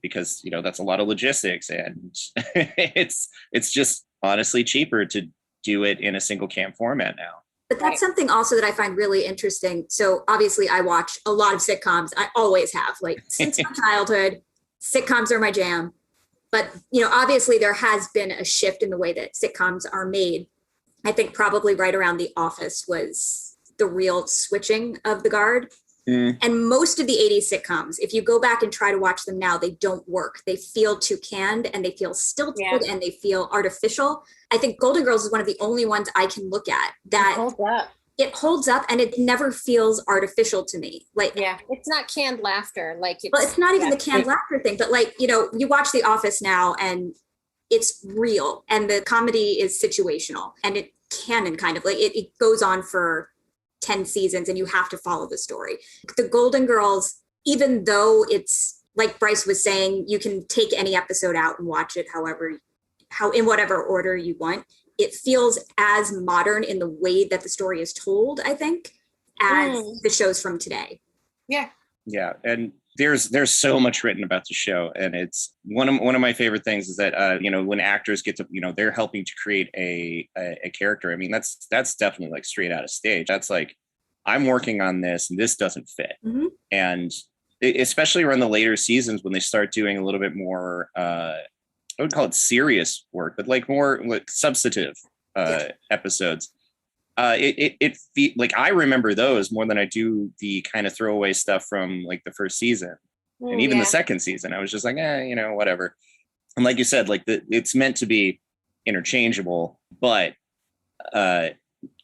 because, you know, that's a lot of logistics, and it's just honestly cheaper to do it in a single cam format now. But that's something also that I find really interesting. So obviously I watch a lot of sitcoms. I always have, like, since my childhood. Sitcoms are my jam. But, you know, obviously there has been a shift in the way that sitcoms are made. I think probably right around The Office was the real switching of the guard. And most of the 80s sitcoms, if you go back and try to watch them now, they don't work. They feel too canned, and they feel stilted, and they feel artificial. I think Golden Girls is one of the only ones I can look at that it holds up, and it never feels artificial to me. Like, it's not canned laughter. Like, it's not even the canned laughter thing, but like, you know, you watch The Office now and it's real, and the comedy is situational, and it canon kind of like it goes on for 10 seasons and you have to follow the story. The Golden Girls, even though it's like Bryce was saying, you can take any episode out and watch it in whatever order you want. It feels as modern in the way that the story is told, I think, as the shows from today. Yeah. Yeah. And there's so much written about the show. And it's one of my favorite things is that, you know, when actors get to, you know, they're helping to create a character. I mean, that's definitely like straight out of stage. That's like, I'm working on this and this doesn't fit. And especially around the later seasons when they start doing a little bit more, I would call it serious work, but like more like substantive episodes. Like I remember those more than I do the kind of throwaway stuff from like the first season and even the second season. I was just like, you know, whatever. And like you said, like it's meant to be interchangeable, but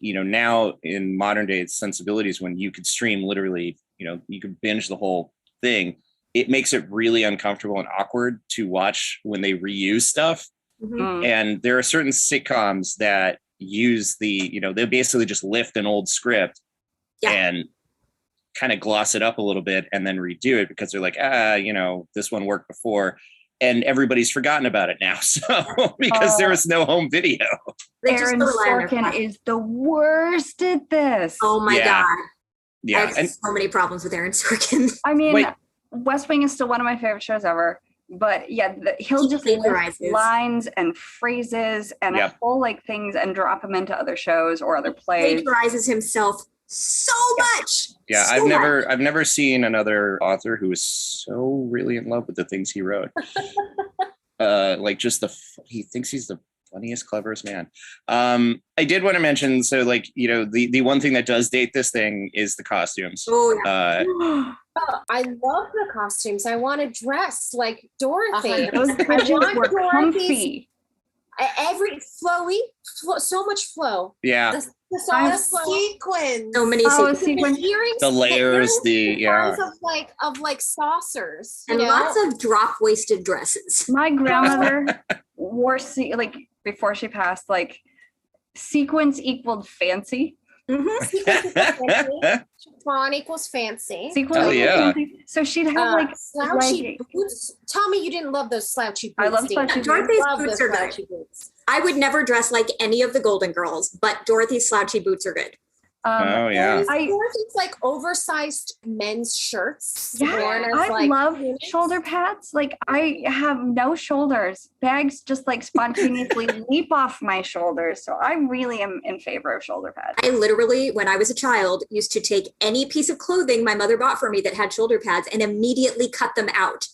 you know, now in modern day sensibilities, when you could stream literally, you know, you could binge the whole thing. It makes it really uncomfortable and awkward to watch when they reuse stuff. And there are certain sitcoms that use you know, they basically just lift an old script and kind of gloss it up a little bit and then redo it because they're like, you know, this one worked before and everybody's forgotten about it now. So because there was no home video. Aaron Sorkin is the worst at this. Oh my God. Yeah. I have so many problems with Aaron Sorkin. I mean, West Wing is still one of my favorite shows ever, but he'll just lift lines and phrases and whole like things and drop them into other shows or other plays. He plagiarizes himself so much. Yeah, I've never seen another author who is so really in love with the things he wrote. Like just he thinks he's the funniest, cleverest man. I did want to mention, so like, you know, the one thing that does date this thing is the costumes. Oh, yeah. I love the costumes. I want to dress like Dorothy. Those bitches were comfy. Every so much flow. Yeah. The sequins. So many sequins. The earrings. The layers, of like saucers. And lots of drop-waisted dresses. My grandmother wore before she passed, like sequins equaled fancy. Chiffon equals fancy. Sequins fancy. So she'd have like slouchy boots. Tell me you didn't love those slouchy boots. I love slouchy boots. Dorothy's boots are good. I would never dress like any of the Golden Girls, but Dorothy's slouchy boots are good. Dorothy's like oversized men's shirts. Yeah, I love shoulder pads. Like I have no shoulders. Bags just like spontaneously leap off my shoulders. So I really am in favor of shoulder pads. I literally, when I was a child, used to take any piece of clothing my mother bought for me that had shoulder pads and immediately cut them out.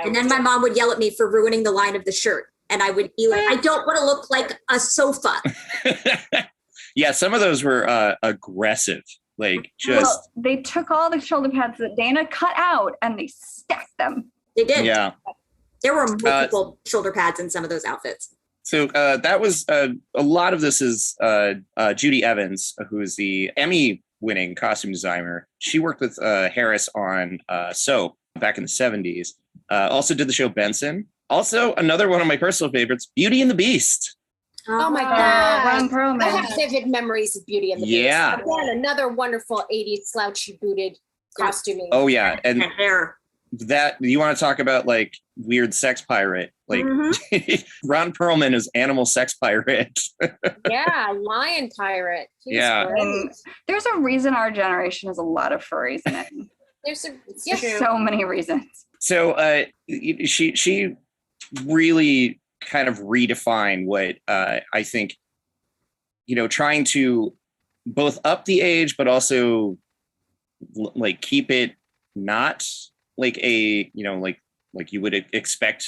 And then my mom would yell at me for ruining the line of the shirt. And I would be like, I don't want to look like a sofa. Yeah, some of those were aggressive. Like they took all the shoulder pads that Dayna cut out and they stacked them. They did. Yeah. There were multiple shoulder pads in some of those outfits. So that was a lot of this is Judy Evans, who is the Emmy-winning costume designer. She worked with Harris on Soap back in the 70s. Also did the show Benson. Also, another one of my personal favorites, Beauty and the Beast. Oh my God. Ron Perlman. I have vivid memories of Beauty and the Beast. Yeah. Again, another wonderful 80s slouchy booted costuming. Oh yeah. And hair. That you want to talk about like weird sex pirate, like Ron Perlman is animal sex pirate. Yeah, lion pirate. There's a reason our generation has a lot of furries in it. There's so many reasons. So she really kind of redefine what I think, you know, trying to both up the age, but also like keep it not like a, you know, like you would expect.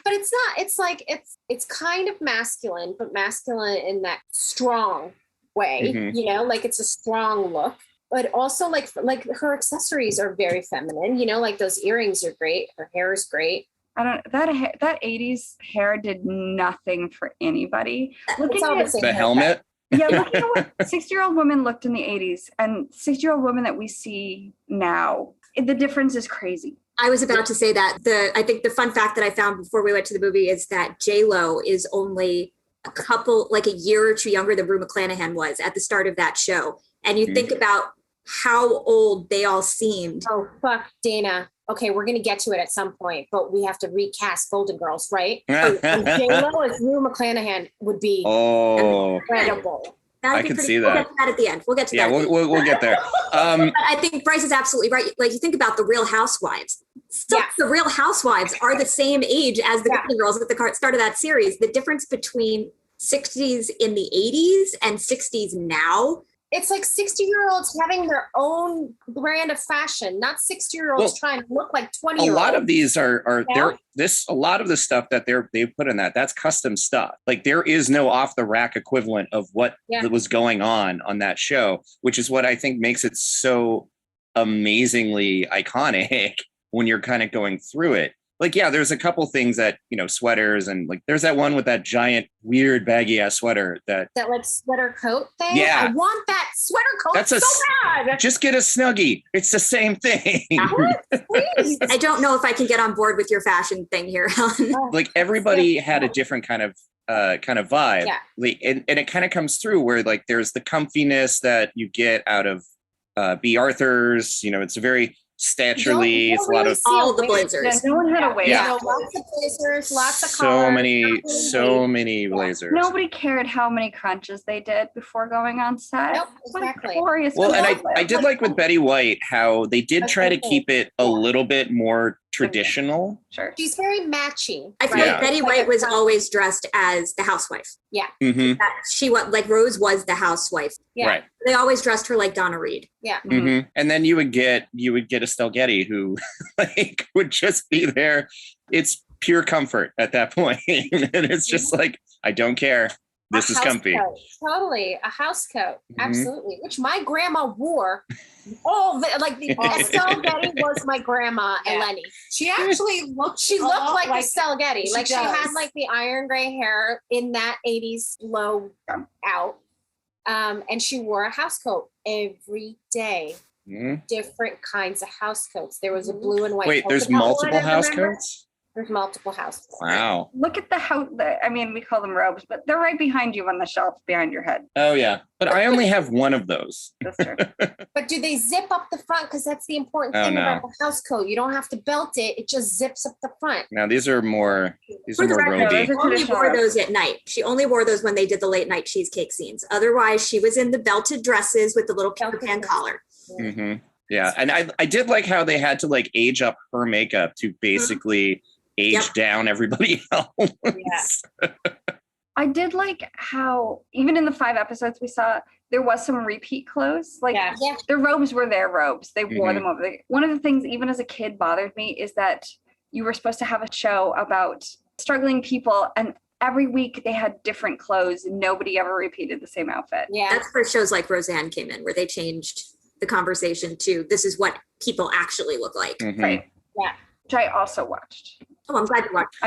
But it's not, it's like, it's kind of masculine, but masculine in that strong way, you know, like it's a strong look, but also like her accessories are very feminine, you know, like those earrings are great. Her hair is great. That 80s hair did nothing for anybody. Looking at the helmet. Yeah, looking at what 60-year-old women looked in the 80s and 60-year-old women that we see now, the difference is crazy. I was about to say that. I think the fun fact that I found before we went to the movie is that J-Lo is only a year or two younger than Rue McClanahan was at the start of that show. And you think about how old they all seemed. Oh, fuck, Dayna. Okay, we're going to get to it at some point, but we have to recast Golden Girls, right? J-Lo as Rue McClanahan would be incredible. I can see that. We'll get to that at the end. We'll get to that. We'll get there. But I think Bryce is absolutely right. Like you think about the Real Housewives. The Real Housewives are the same age as the Golden Girls at the start of that series. The difference between 60s in the 80s and 60s now. It's like 60-year-olds having their own brand of fashion, not 60-year-olds trying to look like 20-year-olds. A lot of these are a lot of the stuff that they've put in that's custom stuff. Like there is no off the rack equivalent of what was going on that show, which is what I think makes it so amazingly iconic when you're kind of going through it. Like, yeah, there's a couple things that, you know, sweaters and like, there's that one with that giant, weird, baggy ass sweater that like sweater coat thing. Yeah. I want that sweater coat so bad. Just get a Snuggie. It's the same thing. I don't know if I can get on board with your fashion thing here, Helen. Like everybody had a different kind of vibe. Yeah. Like, and it kind of comes through where like, there's the comfiness that you get out of B. Arthur's, you know, it's a very staturely, it's a lot of all the blazers. Yeah, no one had a way. Yeah. Lots of blazers, lots of collars. So many blazers. Nobody cared how many crunches they did before going on set. Nope, exactly. Well, and I did like with Betty White how they did try to keep it a little bit more traditional. Sure. She's very matchy. I feel like Betty White was always dressed as the housewife. Yeah. Mm-hmm. She like Rose was the housewife. Yeah. Right. They always dressed her like Donna Reed. Yeah. Mm-hmm. And then you would get Estelle Getty who like would just be there. It's pure comfort at that point. And it's just like, I don't care. This is comfy. Coat. Totally. A house coat. Absolutely. Which my grandma wore. Estelle Getty was my grandma, Eleni. She actually looked. She looked like Estelle Getty. She had like the iron gray hair in that 80s blow out. And she wore a house coat every day. Different kinds of house coats. There was a blue and white. Wait, there's multiple house coats? There's multiple house coats. Wow. Look at the house. I mean, we call them robes, but they're right behind you on the shelf behind your head. Oh, yeah. But I only have one of those. That's true. But do they zip up the front? Because that's the important thing about the house coat. You don't have to belt it. It just zips up the front. Now, these are more She roby. only wore those at night. She only wore those when they did the late night cheesecake scenes. Otherwise, she was in the belted dresses with the little Peter Pan collar. Mm-hmm. Yeah. And I did like how they had to like age up her makeup to basically age down everybody else. Yeah. I did like how even in the 5 episodes we saw, there was some repeat clothes. Like their robes were their robes. They wore them over. One of the things, even as a kid, bothered me is that you were supposed to have a show about struggling people, and every week they had different clothes and nobody ever repeated the same outfit. Yeah, that's where shows like Roseanne came in, where they changed the conversation to this is what people actually look like. Right. Yeah. Which I also watched. Oh, I'm glad you watched.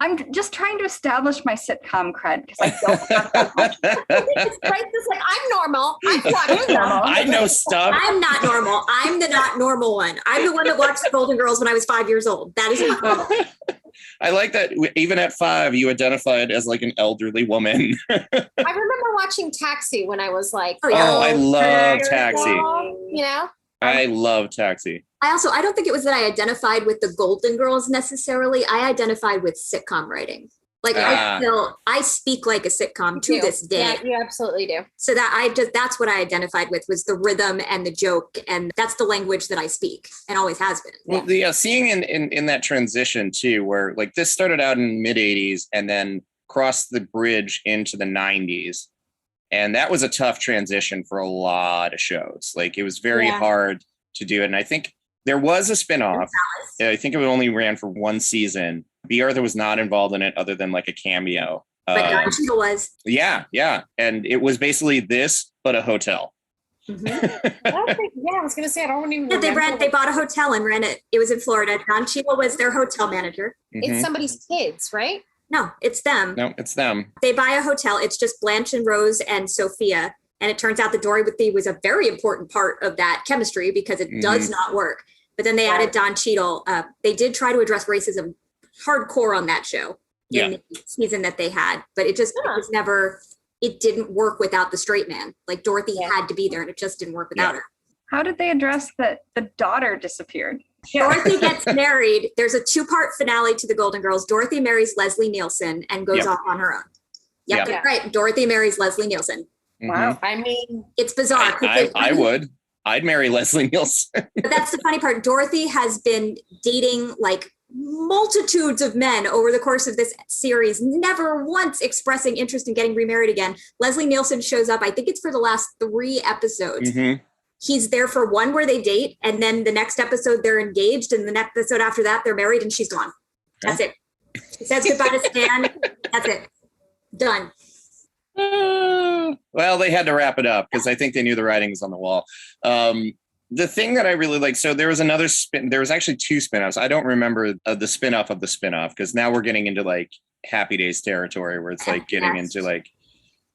I'm just trying to establish my sitcom cred because I don't have that much. It's like, I'm normal. I'm watching normal. I know stuff. I'm not normal. I'm the not normal one. I'm the one that watched the Golden Girls when I was 5 years old. That is not normal. I like that even at 5, you identified as like an elderly woman. I remember watching Taxi when I was like, I love Taxi. You know? I love Taxi. I don't think it was that I identified with the Golden Girls necessarily. I identified with sitcom writing. Like I speak like a sitcom to this day. Yeah, you absolutely do. So that's what I identified with, was the rhythm and the joke. And that's the language that I speak and always has been. Well, seeing in that transition too, where like this started out in mid 80s and then crossed the bridge into the 90s. And that was a tough transition for a lot of shows. Like it was very hard to do it. And I think there was a spinoff. I think it only ran for 1 season. B. Arthur was not involved in it other than like a cameo. But Don Cheadle was. Yeah. And it was basically this, but a hotel. Mm-hmm. I was going to say, I don't even remember. They bought a hotel and ran it. It was in Florida. Don Cheadle was their hotel manager. Mm-hmm. It's somebody's kids, right? No, it's them. No, it's them. They buy a hotel. It's just Blanche and Rose and Sophia. And it turns out that Dorothy was a very important part of that chemistry because it does not work. But then they added Don Cheadle. They did try to address racism hardcore on that show in the season that they had. But it was never, it didn't work without the straight man. Like Dorothy had to be there and it just didn't work without her. How did they address that the daughter disappeared? Dorothy gets married. There's a 2-part finale to the Golden Girls. Dorothy marries Leslie Nielsen and goes off on her own. That's right. Dorothy marries Leslie Nielsen. Wow. I mean, it's bizarre. I would. I'd marry Leslie Nielsen. But that's the funny part. Dorothy has been dating like multitudes of men over the course of this series, never once expressing interest in getting remarried again. Leslie Nielsen shows up. I think it's for the last 3 episodes. Mm-hmm. He's there for 1 where they date, and then the next episode they're engaged, and the next episode after that they're married, and she's gone. That's it. He says goodbye to Stan. That's it. Done. Well, they had to wrap it up because I think they knew the writing was on the wall. The thing that I really like, so there was another there was actually 2 spinoffs. I don't remember the spinoff of the spinoff because now we're getting into like Happy Days territory where it's like getting into like,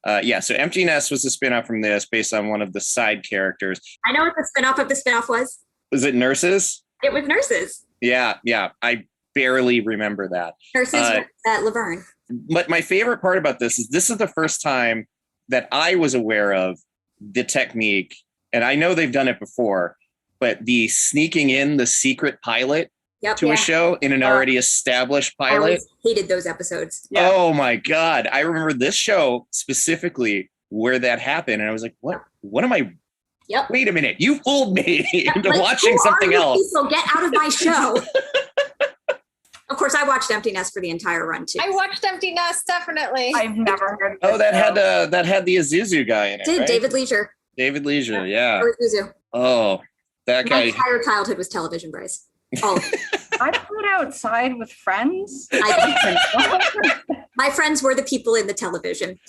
so Empty Nest was a spinoff from this based on one of the side characters. I know what the spinoff of the spinoff was. Was it Nurses? It was Nurses. Yeah. I barely remember that. Nurses at Laverne. But my favorite part about this is the first time that I was aware of the technique, and I know they've done it before, but the sneaking in the secret pilot to a show in an already established pilot. I always hated those episodes. Yeah. Oh my God. I remember this show specifically where that happened. And I was like, what am I? Yep. Wait a minute. You fooled me into watching something else. So get out of my show. Of course, I watched Empty Nest for the entire run too. I watched Empty Nest, definitely. I've never heard of Oh, that had the Azuzu guy in it, right? David Leisure. David Leisure, yeah. Or Azuzu. Oh, that guy. My entire childhood was television, Bryce. All of it. I played outside with friends. My friends were the people in the television.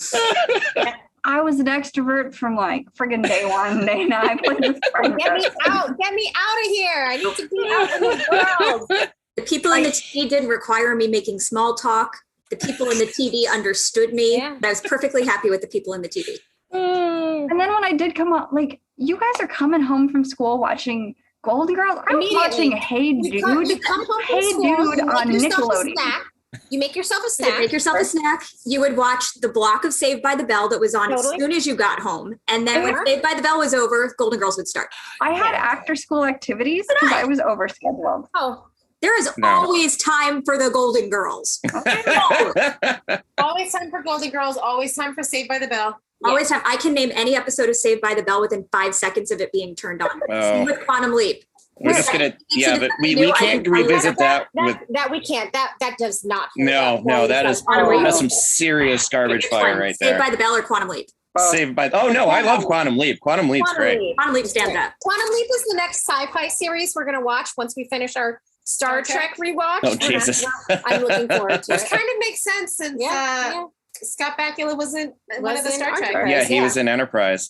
I was an extrovert from like friggin' day one, Dayna. I played with friends. Get me out of here. I need to be out in the world. The people in the TV didn't require me making small talk. The people in the TV understood me. Yeah. I was perfectly happy with the people in the TV. And then when I did come up, like, you guys are coming home from school watching Golden Girls. I was watching Hey Dude. You come home from Hey school, Dude on Nickelodeon. You make yourself a snack. You make yourself a snack. You would watch the block of Saved by the Bell that was on as soon as you got home. And then when Saved by the Bell was over, Golden Girls would start. I had after school activities because I was overscheduled. Oh. There is always time for the Golden Girls. Always time for Golden Girls. Always time for Saved by the Bell. Always time. I can name any episode of Saved by the Bell within 5 seconds of it being turned on. Same with Quantum Leap. We're just gonna, but we can't revisit that. That we can't. That does not. No, that's some serious garbage fire right there. Saved by the Bell or Quantum Leap. Saved by. Oh no, I love Quantum Leap. Quantum Leap's great. Quantum Leap stands up. Quantum Leap is the next sci-fi series we're gonna watch once we finish our Star Trek rewatch. Oh Jesus! I'm looking forward to it. Which kind of makes sense since Scott Bakula wasn't one of the Star Trek. Yeah, he was in Enterprise.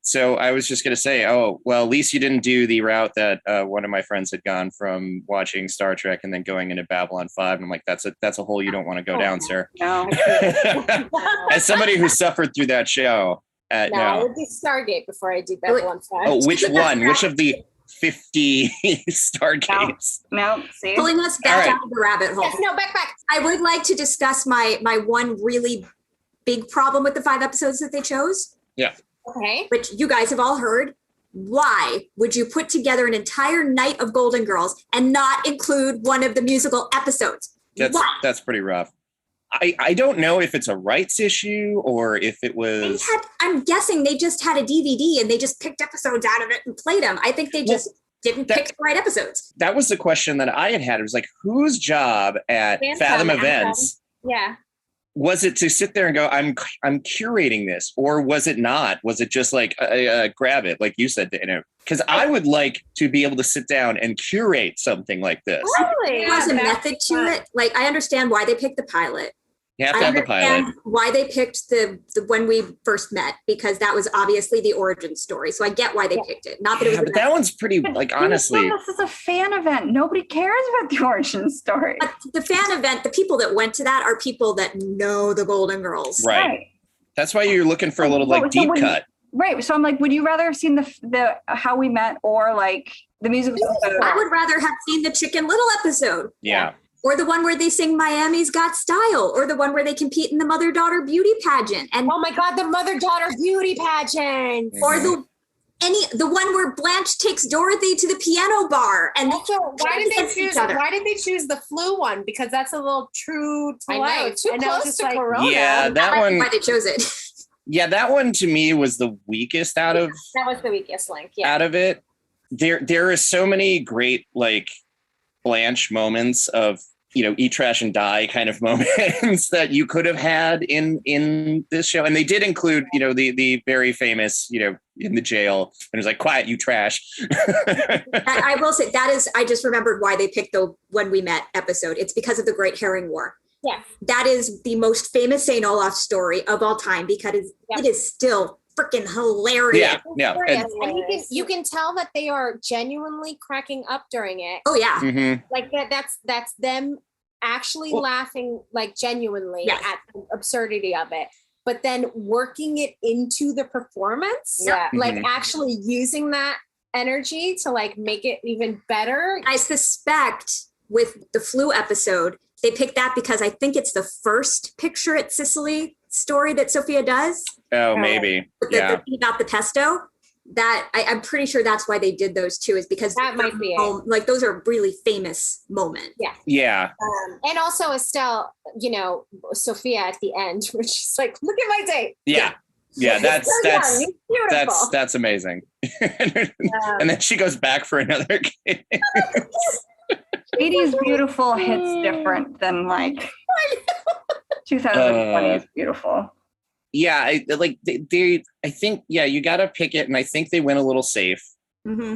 So I was just gonna say, oh well, at least you didn't do the route that one of my friends had gone from watching Star Trek and then going into Babylon 5. And I'm like, that's a hole you don't want to go down, sir. No. As somebody who suffered through that show, I would do Stargate before I do Babylon 5. Oh, which one? Which of the 50 Stargates? No, see? Pulling us back out of the rabbit hole. Yes, no, back. I would like to discuss my one really big problem with the 5 episodes that they chose. Yeah. Okay. Which you guys have all heard. Why would you put together an entire night of Golden Girls and not include one of the musical episodes? That's pretty rough. I don't know if it's a rights issue or if it was. I'm guessing they just had a DVD and they just picked episodes out of it and played them. I think they just didn't pick the right episodes. That was the question that I had. It was like, whose job at Fathom Events? Yeah. Was it to sit there and go, I'm curating this, or was it not? Was it just like grab it, like you said, Dayna? Because I would like to be able to sit down and curate something like this. Really? There was a method to it. Like, I understand why they picked the pilot. You have to have the pilot. Why they picked the When We First Met, because that was obviously the origin story. So I get why they picked it. Not that it was. But that one's pretty, like, honestly. This is a fan event. Nobody cares about the origin story. But the fan event, the people that went to that are people that know the Golden Girls. Right. That's why you're looking for a little deep cut. Right. So I'm like, would you rather have seen the How We Met or like the musical episode? I would rather have seen the Chicken Little episode. Yeah. Or the one where they sing Miami's Got Style, or the one where they compete in the mother-daughter beauty pageant. And oh my God, the mother-daughter beauty pageant. Or the one where Blanche takes Dorothy to the piano bar. And also, why did they choose the flu one? Because that's a little true to life. Too close to Corona. Yeah, that one. Why they chose it. Yeah, that one to me was the weakest out of. That was the weakest link. Yeah. Out of it, there are so many great like Blanche moments of, eat trash and die kind of moments that you could have had in this show. And they did include, the very famous, in the jail, and it was like, quiet, you trash. I will say I just remembered why they picked the When We Met episode. It's because of the Great Herring War. Yeah. That is the most famous St. Olaf story of all time because it is still freaking hilarious. Yeah. And you can tell that they are genuinely cracking up during it. Oh yeah. Mm-hmm. Like that's them actually laughing like genuinely at the absurdity of it, but then working it into the performance. Yeah. Like actually using that energy to like make it even better. I suspect with the flu episode, they picked that because I think it's the first Picture at Sicily story that Sophia does. Oh, maybe. About the pesto. That I'm pretty sure that's why they did those two, is because that might be it. Like those are really famous moments. Yeah. And also Estelle, Sophia at the end, which is like, look at my date. Yeah. That's amazing. And then she goes back for another kid. '80s beautiful hits different than like 2020 is beautiful. Yeah, I think you got to pick it, and I think they went a little safe. Mm-hmm.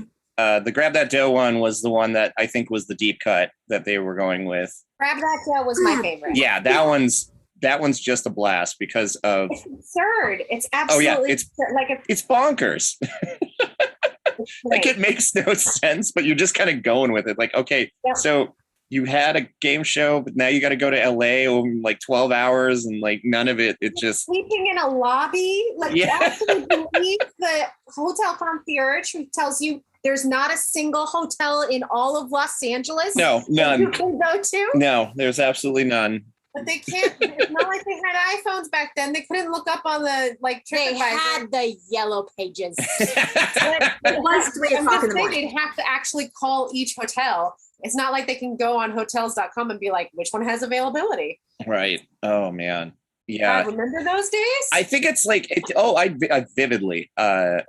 The Grab That Dough one was the one that I think was the deep cut that they were going with. Grab That Dough was my favorite. Yeah, that one's just a blast because of it's absurd. It's absolutely it's bonkers. Like it makes no sense, but you're just kind of going with it. Like, okay, so you had a game show, but now you got to go to LA in like 12 hours and like none of it. It just sleeping in a lobby. Like you actually believe the hotel concierge who tells you there's not a single hotel in all of Los Angeles. No, none. You can go to. No, there's absolutely none. But they can't. It's not like they had iPhones back then. They couldn't look up on the like TripAdvisor. They had the yellow pages. It was 3 o'clock in the morning. They'd have to actually call each hotel. It's not like they can go on hotels.com and be like, which one has availability? Right. Oh man. Yeah. I remember those days? I think it's like, I vividly, I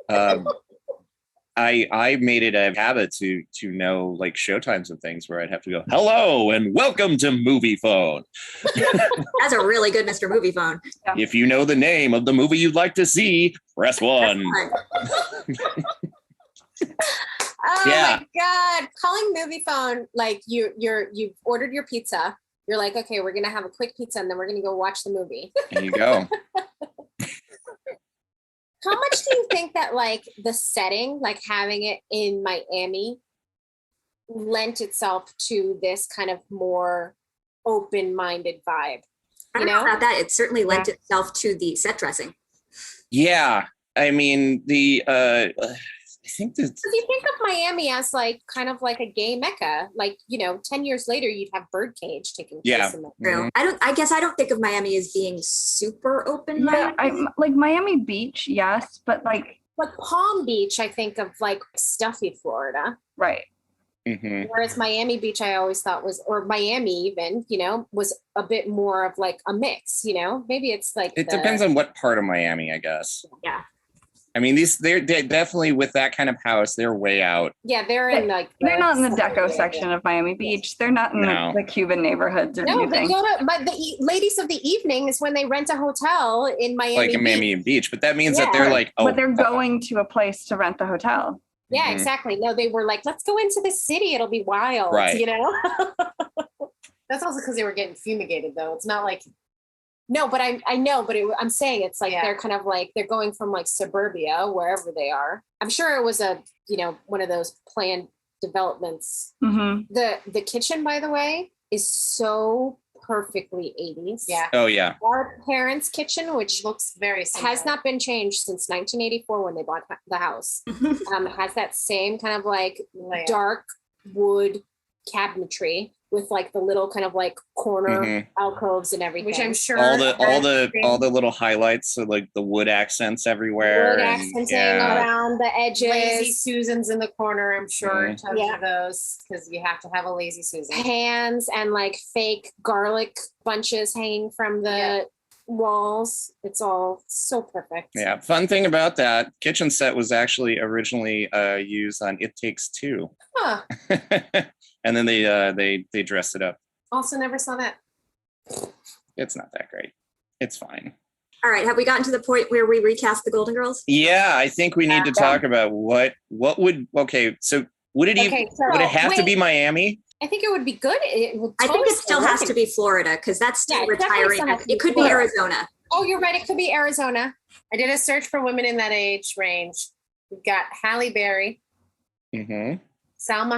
made it a habit to know like showtimes and things where I'd have to go, hello and welcome to Movie Phone. That's a really good Mr. Movie Phone. Yeah. If you know the name of the movie you'd like to see, press 1. Oh my God. Calling Movie Phone, like you've ordered your pizza. You're like, okay, we're going to have a quick pizza and then we're going to go watch the movie. There you go. How much do you think that like the setting, like having it in Miami, lent itself to this kind of more open-minded vibe? I don't know about that. It certainly lent itself to the set dressing. Yeah. I mean, I think that if you think of Miami as like kind of like a gay mecca, like 10 years later you'd have Birdcage taking place in the I guess I don't think of Miami as being super open. Yeah, like Miami Beach, yes, but like Palm Beach, I think of like stuffy Florida, right? Mm-hmm. Whereas Miami Beach, I always thought or Miami even, was a bit more of like a mix. Maybe it's like it depends on what part of Miami, I guess. Yeah. I mean, they're definitely with that kind of house, they're way out. Yeah, they're in like they're not in the deco section of Miami Beach. They're not in the Cuban neighborhoods or anything. But the ladies of the evening is when they rent a hotel in Miami. Like in Miami Beach, but that means that they're like, but they're going to a place to rent the hotel. Yeah, exactly. No, they were like, let's go into the city. It'll be wild. Right. That's also because they were getting fumigated, though. It's not like. No, but I know, but I'm saying it's like they're kind of like they're going from like suburbia, wherever they are. I'm sure it was one of those planned developments. Mm-hmm. The kitchen, by the way, is so perfectly 80s. Yeah. Oh yeah. Our parents' kitchen, which looks very similar, has not been changed since 1984 when they bought the house. Has that same kind of like dark wood cabinetry with like the little kind of like corner alcoves and everything, which I'm sure all the little highlights, so like the wood accents everywhere, wood accenting around the edges. Lazy Susans in the corner, I'm sure. Tons of those, because you have to have a lazy Susan. Pans and like fake garlic bunches hanging from the walls. It's all so perfect. Yeah. Fun thing about that kitchen set was actually originally used on It Takes Two. Huh. And then they dressed it up. Also never saw that. It's not that great. It's fine. All right. Have we gotten to the point where we recast the Golden Girls? Yeah, I think we need to talk about what would so would it would it have to be Miami? I think it would be good. I think it still has to be Florida because that's still retiring. It could be Arizona. Oh, you're right. It could be Arizona. I did a search for women in that age range. We've got Halle Berry, Salma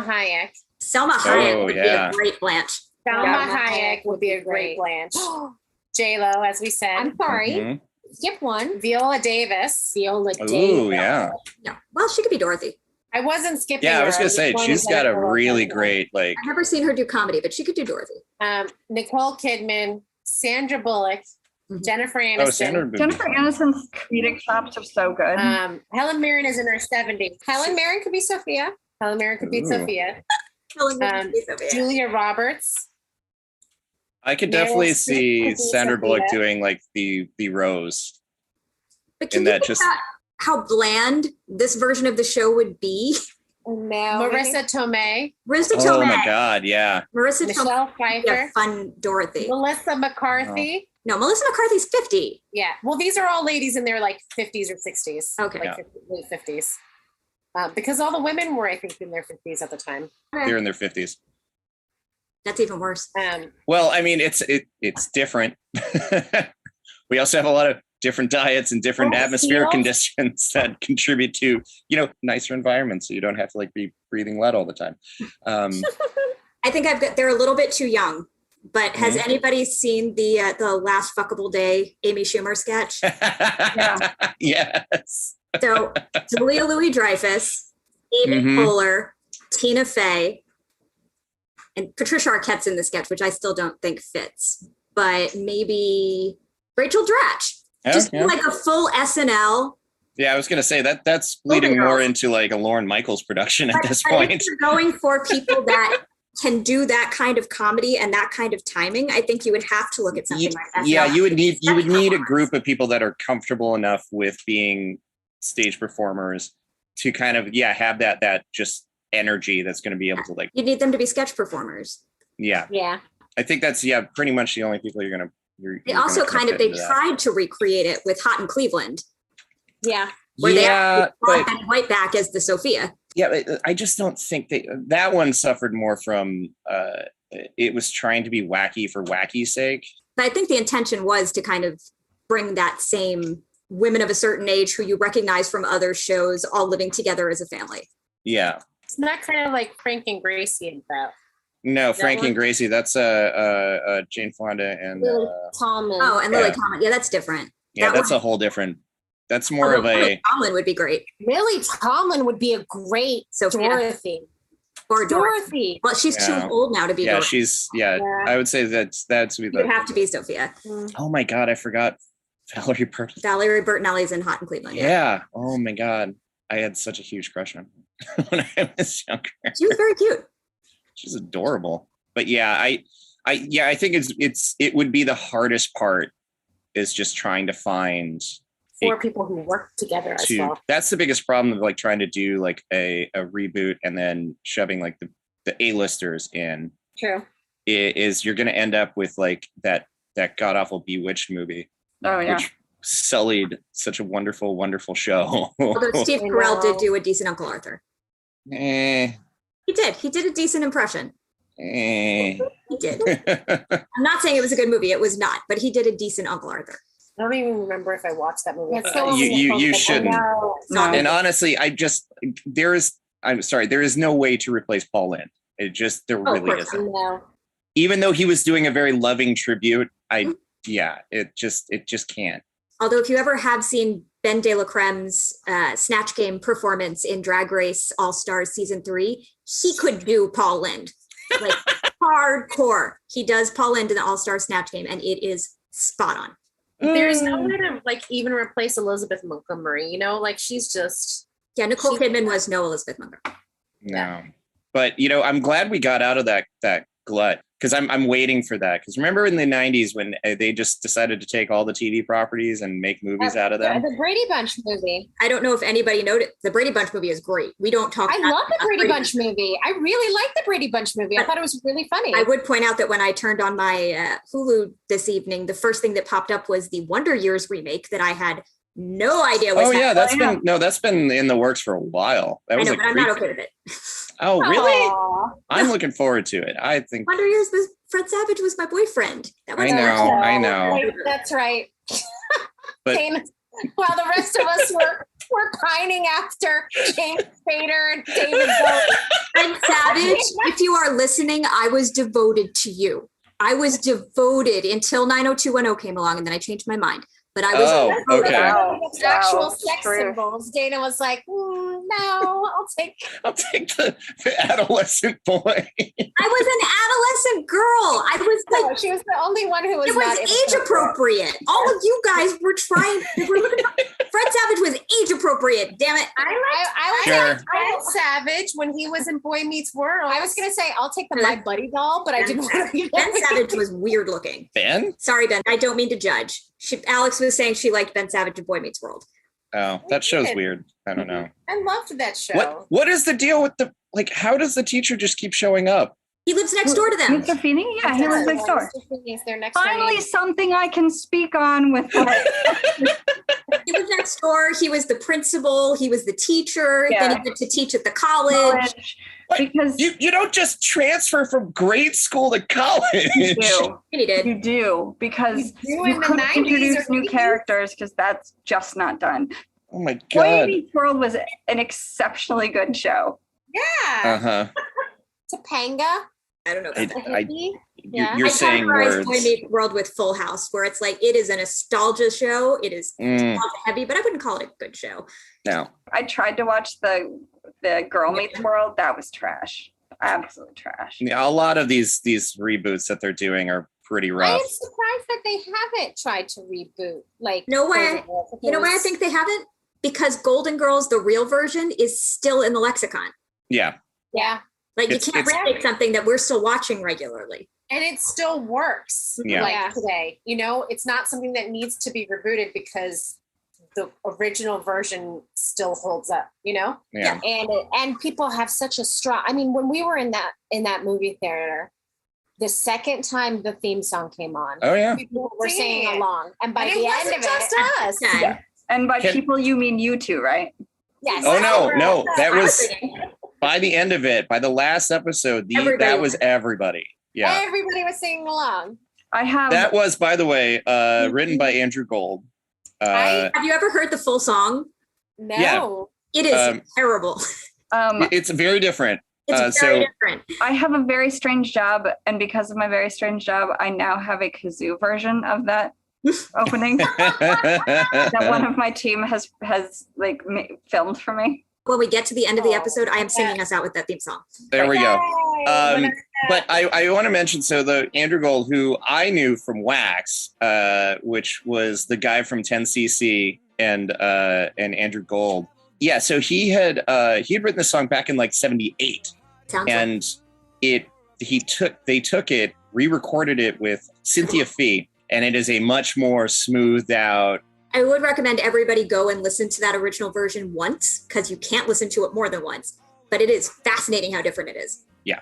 Hayek. Salma Hayek would be a great Blanche. Salma Hayek would be a great Blanche. J-Lo, as we said. I'm sorry. Skip one. Viola Davis. Ooh, yeah. Yeah. Well, she could be Dorothy. I wasn't skipping. Yeah, I was gonna say she's got a really great like. I've never seen her do comedy, but she could do Dorothy. Nicole Kidman, Sandra Bullock, Jennifer Aniston. Jennifer Aniston's comedic chops are so good. Helen Mirren is in her 70s. Helen Mirren could be Sophia. Helen Mirren could be Sophia. Julia Roberts. I could definitely see Sandra Bullock doing like the Rose. But can you think how bland this version of the show would be? No, Marissa Tomei. Oh my God, yeah. Marissa Michelle Pfeiffer. Fun Dorothy. Melissa McCarthy. No, Melissa McCarthy's 50. Yeah. Well, these are all ladies in their like 50s or 60s. Okay. Like late 50s. Because all the women were, I think, in their 50s at the time. They're in their 50s. That's even worse. Well, I mean, it's different. We also have a lot of different diets and different atmospheric conditions that contribute to, nicer environments. So you don't have to be breathing lead all the time. I think they're a little bit too young, but has anybody seen the Last Fuckable Day Amy Schumer sketch? Yeah. Yes. So Julia Louis-Dreyfus, Amy Poehler, Tina Fey, and Patricia Arquette's in the sketch, which I still don't think fits, but maybe Rachel Dratch. Just like a full SNL. Yeah, I was going to say that's bleeding more into like a Lorne Michaels production at this point. If you're going for people that can do that kind of comedy and that kind of timing, I think you would have to look at something like that. Yeah, you would need a group of people that are comfortable enough with being stage performers to kind of have that just energy that's going to be able to you need them to be sketch performers. Yeah. I think that's pretty much the only people you're going to. They also they tried to recreate it with Hot in Cleveland. Yeah. Where they brought Betty White back as the Sophia. Yeah, I just don't think that one suffered more from it was trying to be wacky for wacky's sake. But I think the intention was to kind of bring that same women of a certain age who you recognize from other shows all living together as a family. Yeah. It's not kind of like Frank and Gracie and that. No, Frankie and Gracie. That's Jane Fonda and Lily Tomlin. Oh, and Lily Tomlin. Yeah, that's different. Yeah, that's a whole different. That's more of Lily Tomlin would be great. Lily Tomlin would be a great Dorothy. Or Dorothy. Well, she's too old now to be. Yeah, Dorothy. she's. Yeah, I would say that's. You would have to be Sophia. Oh my God, I forgot Valerie Bertinelli. Valerie Bertinelli's in Hot in Cleveland. Yeah. Oh my God, I had such a huge crush on her when I was younger. She was very cute. She's adorable. But I think it would be the hardest part is just trying to find 4 people who work together as well. That's the biggest problem of trying to do a reboot and then shoving the A-listers in. True. Is you're going to end up with that god awful Bewitched movie. Oh yeah. Which sullied such a wonderful, wonderful show. Although Steve Carell did do a decent Uncle Arthur. He did a decent impression. He did. I'm not saying it was a good movie. It was not, but he did a decent Uncle Arthur. I don't even remember if I watched that movie. You shouldn't. And honestly, there is no way to replace Paul Lynde. There really isn't. No. Even though he was doing a very loving tribute, it just can't. Although if you ever have seen Ben De La Creme's Snatch Game performance in Drag Race All-Stars Season 3, he could do Paul Lynde. Hardcore. He does Paul Lynde in the All-Star Snatch Game, and it is spot on. There's no way to even replace Elizabeth Montgomery, she's just. Yeah, Nicole Kidman was no Elizabeth Montgomery. No. But I'm glad we got out of that glut, because I'm waiting for that. Because remember in the 90s when they just decided to take all the TV properties and make movies out of them? The Brady Bunch movie. I don't know if anybody noticed. The Brady Bunch movie is great. We don't talk I love the Brady Bunch movie. I really like the Brady Bunch movie. I thought it was really funny. I would point out that when I turned on my Hulu this evening, the first thing that popped up was the Wonder Years remake that I had no idea was happening. That's been in the works for a while. That was but I'm not okay with it. Oh, really? Aww. I'm looking forard to it. I think Wonder Years was Fred Savage was my boyfriend. I know. That's right. But while the rest of us were pining after James Spader and David Bowie. Fred Savage, if you are listening, I was devoted to you. I was devoted until 90210 came along, and then I changed my mind. But I was okay. Actual sex symbols. Dayna was like, no, I'll take the adolescent boy. I was an adolescent girl. I was she was the only one who was. It was age appropriate. All of you guys were trying. Fred Savage was age appropriate. Damn it! I was Fred Savage when he was in Boy Meets World. I was gonna say I'll take the My Buddy doll, but I didn't want to be Ben Savage was weird looking. Ben? Sorry, Ben. I don't mean to judge. Alex was saying she liked Ben Savage in Boy Meets World. Oh, that show's weird. I don't know. I loved that show. What is the deal with how does the teacher just keep showing up? He lives next door to them. Mr. Feeney? Yeah, he lives next door. Mr. Feeney's there next Finally, door. something I can speak on with. He was next door. He was the principal. He was the teacher. Yeah. Then he went to teach at the college. Because you don't just transfer from grade school to college. you do. He did. You do, because You you in the couldn't 90s introduce or new 80s? characters because that's just not done. Oh my Boy god. Meets World was an exceptionally good show. Yeah. Uh-huh. Topanga. I don't know. Yeah. You're I saying categorize words. Boy Meets World with Full House, where it's like it is a nostalgia show. It is nostalgia heavy, but I wouldn't call it a good show. No. I tried to watch the Girl Meets World. That was trash. Absolute trash. Yeah, a lot of these reboots that they're doing are pretty I rough. am surprised that they haven't tried to reboot. Like, No way. You know why I think they haven't? Because Golden Girls, the real version, is still in the lexicon. Yeah. Yeah. Like you It's- can't remake something that we're still watching regularly. And it still works Yeah. like today. You know, it's not something that needs to be rebooted because the original version still holds up, you know? Yeah. And people have such a strong, I mean, when we were in that movie theater, the second time the theme song came on, Oh yeah. people were Singing singing it. along. And by And it the end wasn't of just it, us. Yeah. And by Can- people, you mean you two, right? yes. Oh no, that I was was thinking, by the end of it, by the last episode, Everybody that was- was everybody. Yeah. Everybody was singing along. I have. That was, by the way, written by Andrew Gold. Right? have you ever heard the full song? No. Yeah. It is terrible. It's very different. It's very different. I have a very strange job, and because of my very strange job, I now have a kazoo version of that opening that one of my team has like filmed for me. When we get to the end of the episode, I am singing us out with that theme song. There we go. Yay. But I want to mention, so the Andrew Gold, who I knew from Wax, which was the guy from 10cc and Andrew Gold. Yeah, so he had written the song back in like 78. Sounds And they took it, re-recorded it with Cynthia Fee, and it is a much more smoothed out. I would recommend everybody go and listen to that original version once, because you can't listen to it more than once. But it is fascinating how different it is. Yeah,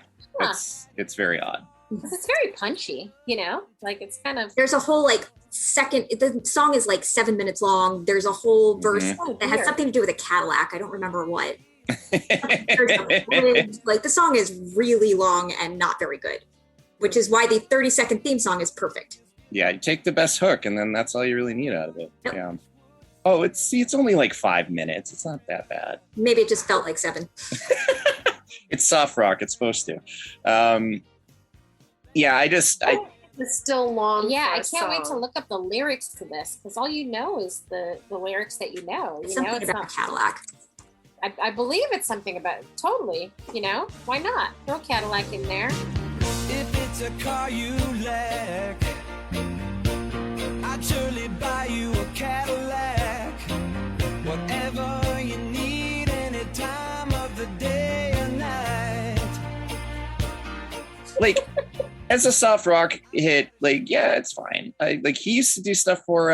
it's very odd. It's very punchy, you know? Like it's kind of There's a whole like the song is like 7 minutes long. There's a whole verse that has something to do with a Cadillac. I don't remember what. There's a bridge. Like the song is really long and not very good, which is why the 30-second theme song is perfect. Yeah, you take the best hook, and then that's all you really need out of it. Yep. Yeah. Oh, it's only like 5 minutes. It's not that bad. Maybe it just felt like 7. It's soft rock. It's supposed to. Yeah, It's still long. yeah, for I a can't wait to song. look up the lyrics to this because all you know is the lyrics that you know. You know, Something it's about not a Cadillac. I believe it's something about totally, you know, why not? Throw Cadillac in there. If it's a car you lack, I'd surely buy you a Cadillac. Whatever you need, any time of the day or night. like as a soft rock hit, like yeah, it's fine. He used to do stuff for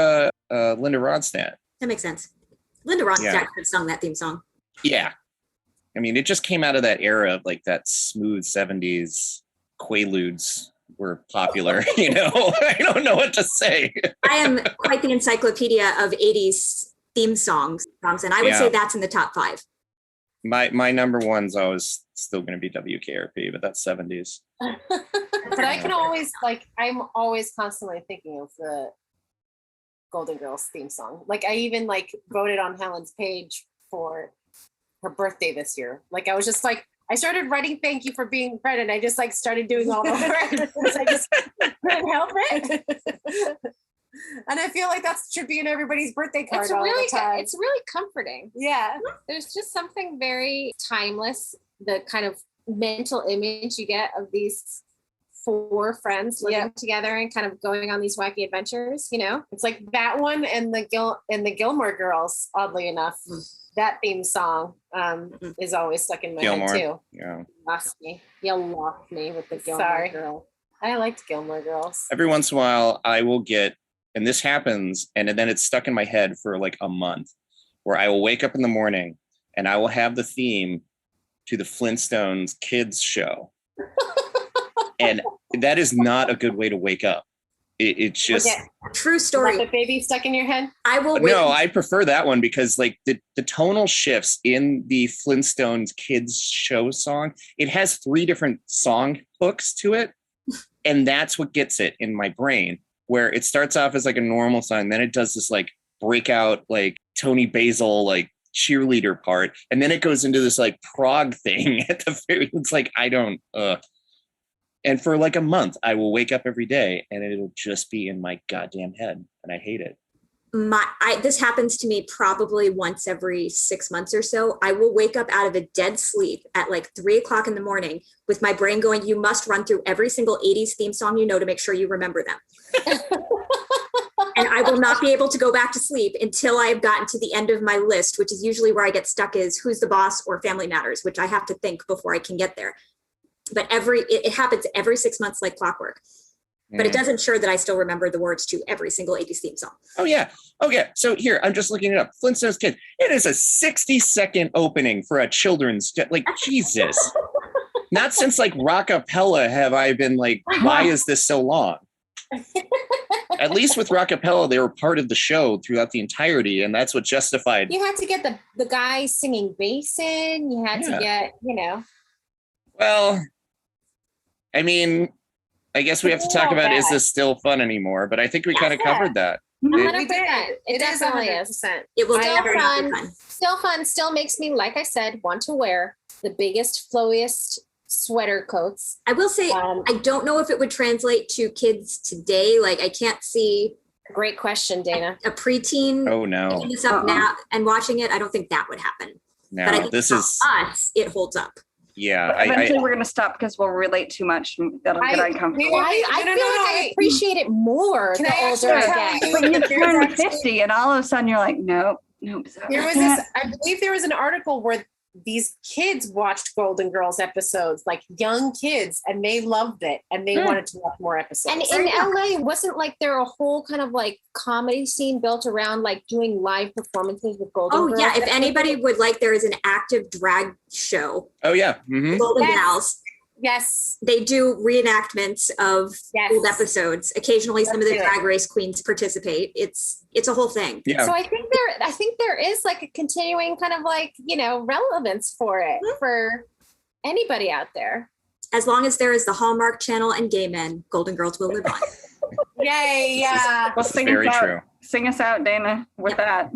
Linda Ronstadt. That makes sense. Linda Ronstadt Yeah. could have sung that theme song. Yeah, I mean, it just came out of that era of like that smooth 70s Quaaludes were popular. You know, I don't know what to say. I am quite the encyclopedia of 80s theme songs, and I would say that's in the top 5. My number one's always still going to be WKRP, but that's 70s. But I can always I'm always constantly thinking of the Golden Girls theme song. Like I even voted on Helen's page for her birthday this year. Like I was just like, I started writing "Thank you for being Fred," and I just started doing all the records. I just couldn't help it. And I feel like that should be in everybody's birthday card It's all really the time. it's really comforting. Yeah. There's just something very timeless. The kind of mental image you get of these 4 friends living together and kind of going on these wacky adventures. You know, it's like that one and the Gilmore Girls. Oddly enough, that theme song is always stuck in my Gilmore. head too. Yeah. You lost me with the Gilmore Sorry. Girls. I liked Gilmore Girls. Every once in a while, I will get, and this happens, and then it's stuck in my head for like a month, where I will wake up in the morning and I will have the theme to the Flintstones kids show. And that is not a good way to wake up. It's just true story. The baby stuck in your head. I prefer that one because like the tonal shifts in the Flintstones kids show song, it has 3 different song hooks to it. And that's what gets it in my brain, where it starts off as like a normal song. Then it does this like breakout, like Tony Basil, like cheerleader part. And then it goes into this like prog thing at the very, it's like, and for like a month, I will wake up every day and it'll just be in my goddamn head. And I hate it. This happens to me probably once every 6 months or so. I will wake up out of a dead sleep at like 3:00 in the morning with my brain going, you must run through every single 80s theme song you know to make sure you remember them. And I will not be able to go back to sleep until I have gotten to the end of my list, which is usually where I get stuck is Who's the Boss or Family Matters, which I have to think before I can get there. But it happens every 6 months like clockwork. But it does ensure that I still remember the words to every single 80s theme song. Oh, yeah. Okay. So here, I'm just looking it up. Flintstones Kids. It is a 60-second opening for a children's, like, Jesus. Not since, like, Rockapella have I been like, why is this so long? At least with Rockapella, they were part of the show throughout the entirety, and that's what justified. You had to get the guy singing bass in. You had to get, Well, I mean, I guess we have to talk about, is this still fun anymore? But I think we kind of covered that. 100%. It definitely is. It will still fun. Still fun. Still makes me, like I said, want to wear the biggest, flowiest sweater coats. I will say, I don't know if it would translate to kids today. Like, I can't see. Great question, Dayna. A preteen. Oh no. Picking this up now and watching it. I don't think that would happen. No, but I think this is us. It holds up. Yeah, eventually we're going to stop because we'll relate too much. That'll get uncomfortable. I feel like I appreciate it more the older I get. But you turn 50 and all of a sudden you're like, nope. There was this, I believe there was an article where these kids watched Golden Girls episodes, like young kids, and they loved it and they wanted to watch more episodes. And in LA, wasn't like there a whole kind of like comedy scene built around like doing live performances with Golden Girls? Oh yeah, if anybody would like, there is an active drag show. Oh yeah. Mm-hmm. Golden Gals. Yes. They do reenactments of old episodes. Occasionally some of the Drag Race queens participate. It's a whole thing. Yeah. So I think there is like a continuing kind of like, relevance for it for anybody out there. As long as there is the Hallmark Channel and gay men, Golden Girls will live on. Yay, yeah. Well, sing us out, Dayna, with that.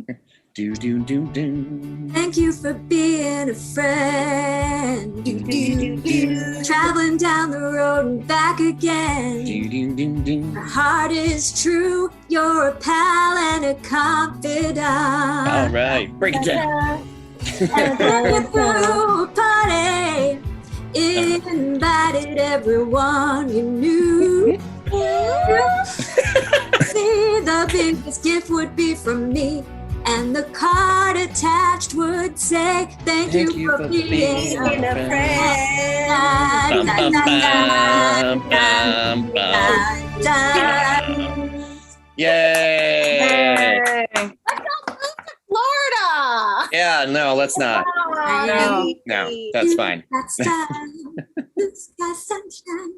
Do, do, do, do. Thank you for being a friend. Do, do, do, do. Traveling down the road and back again. Do, do, do, do. Your heart is true. You're a pal and a confidant. All right, break it down. And when you threw a party, invited everyone you knew. See, the biggest gift would be from me. And the card attached would say, thank you for being a friend. Yay! Let's all move to Florida. Yeah, no, let's not. No, that's fine. That's time. Blue sky sunshine.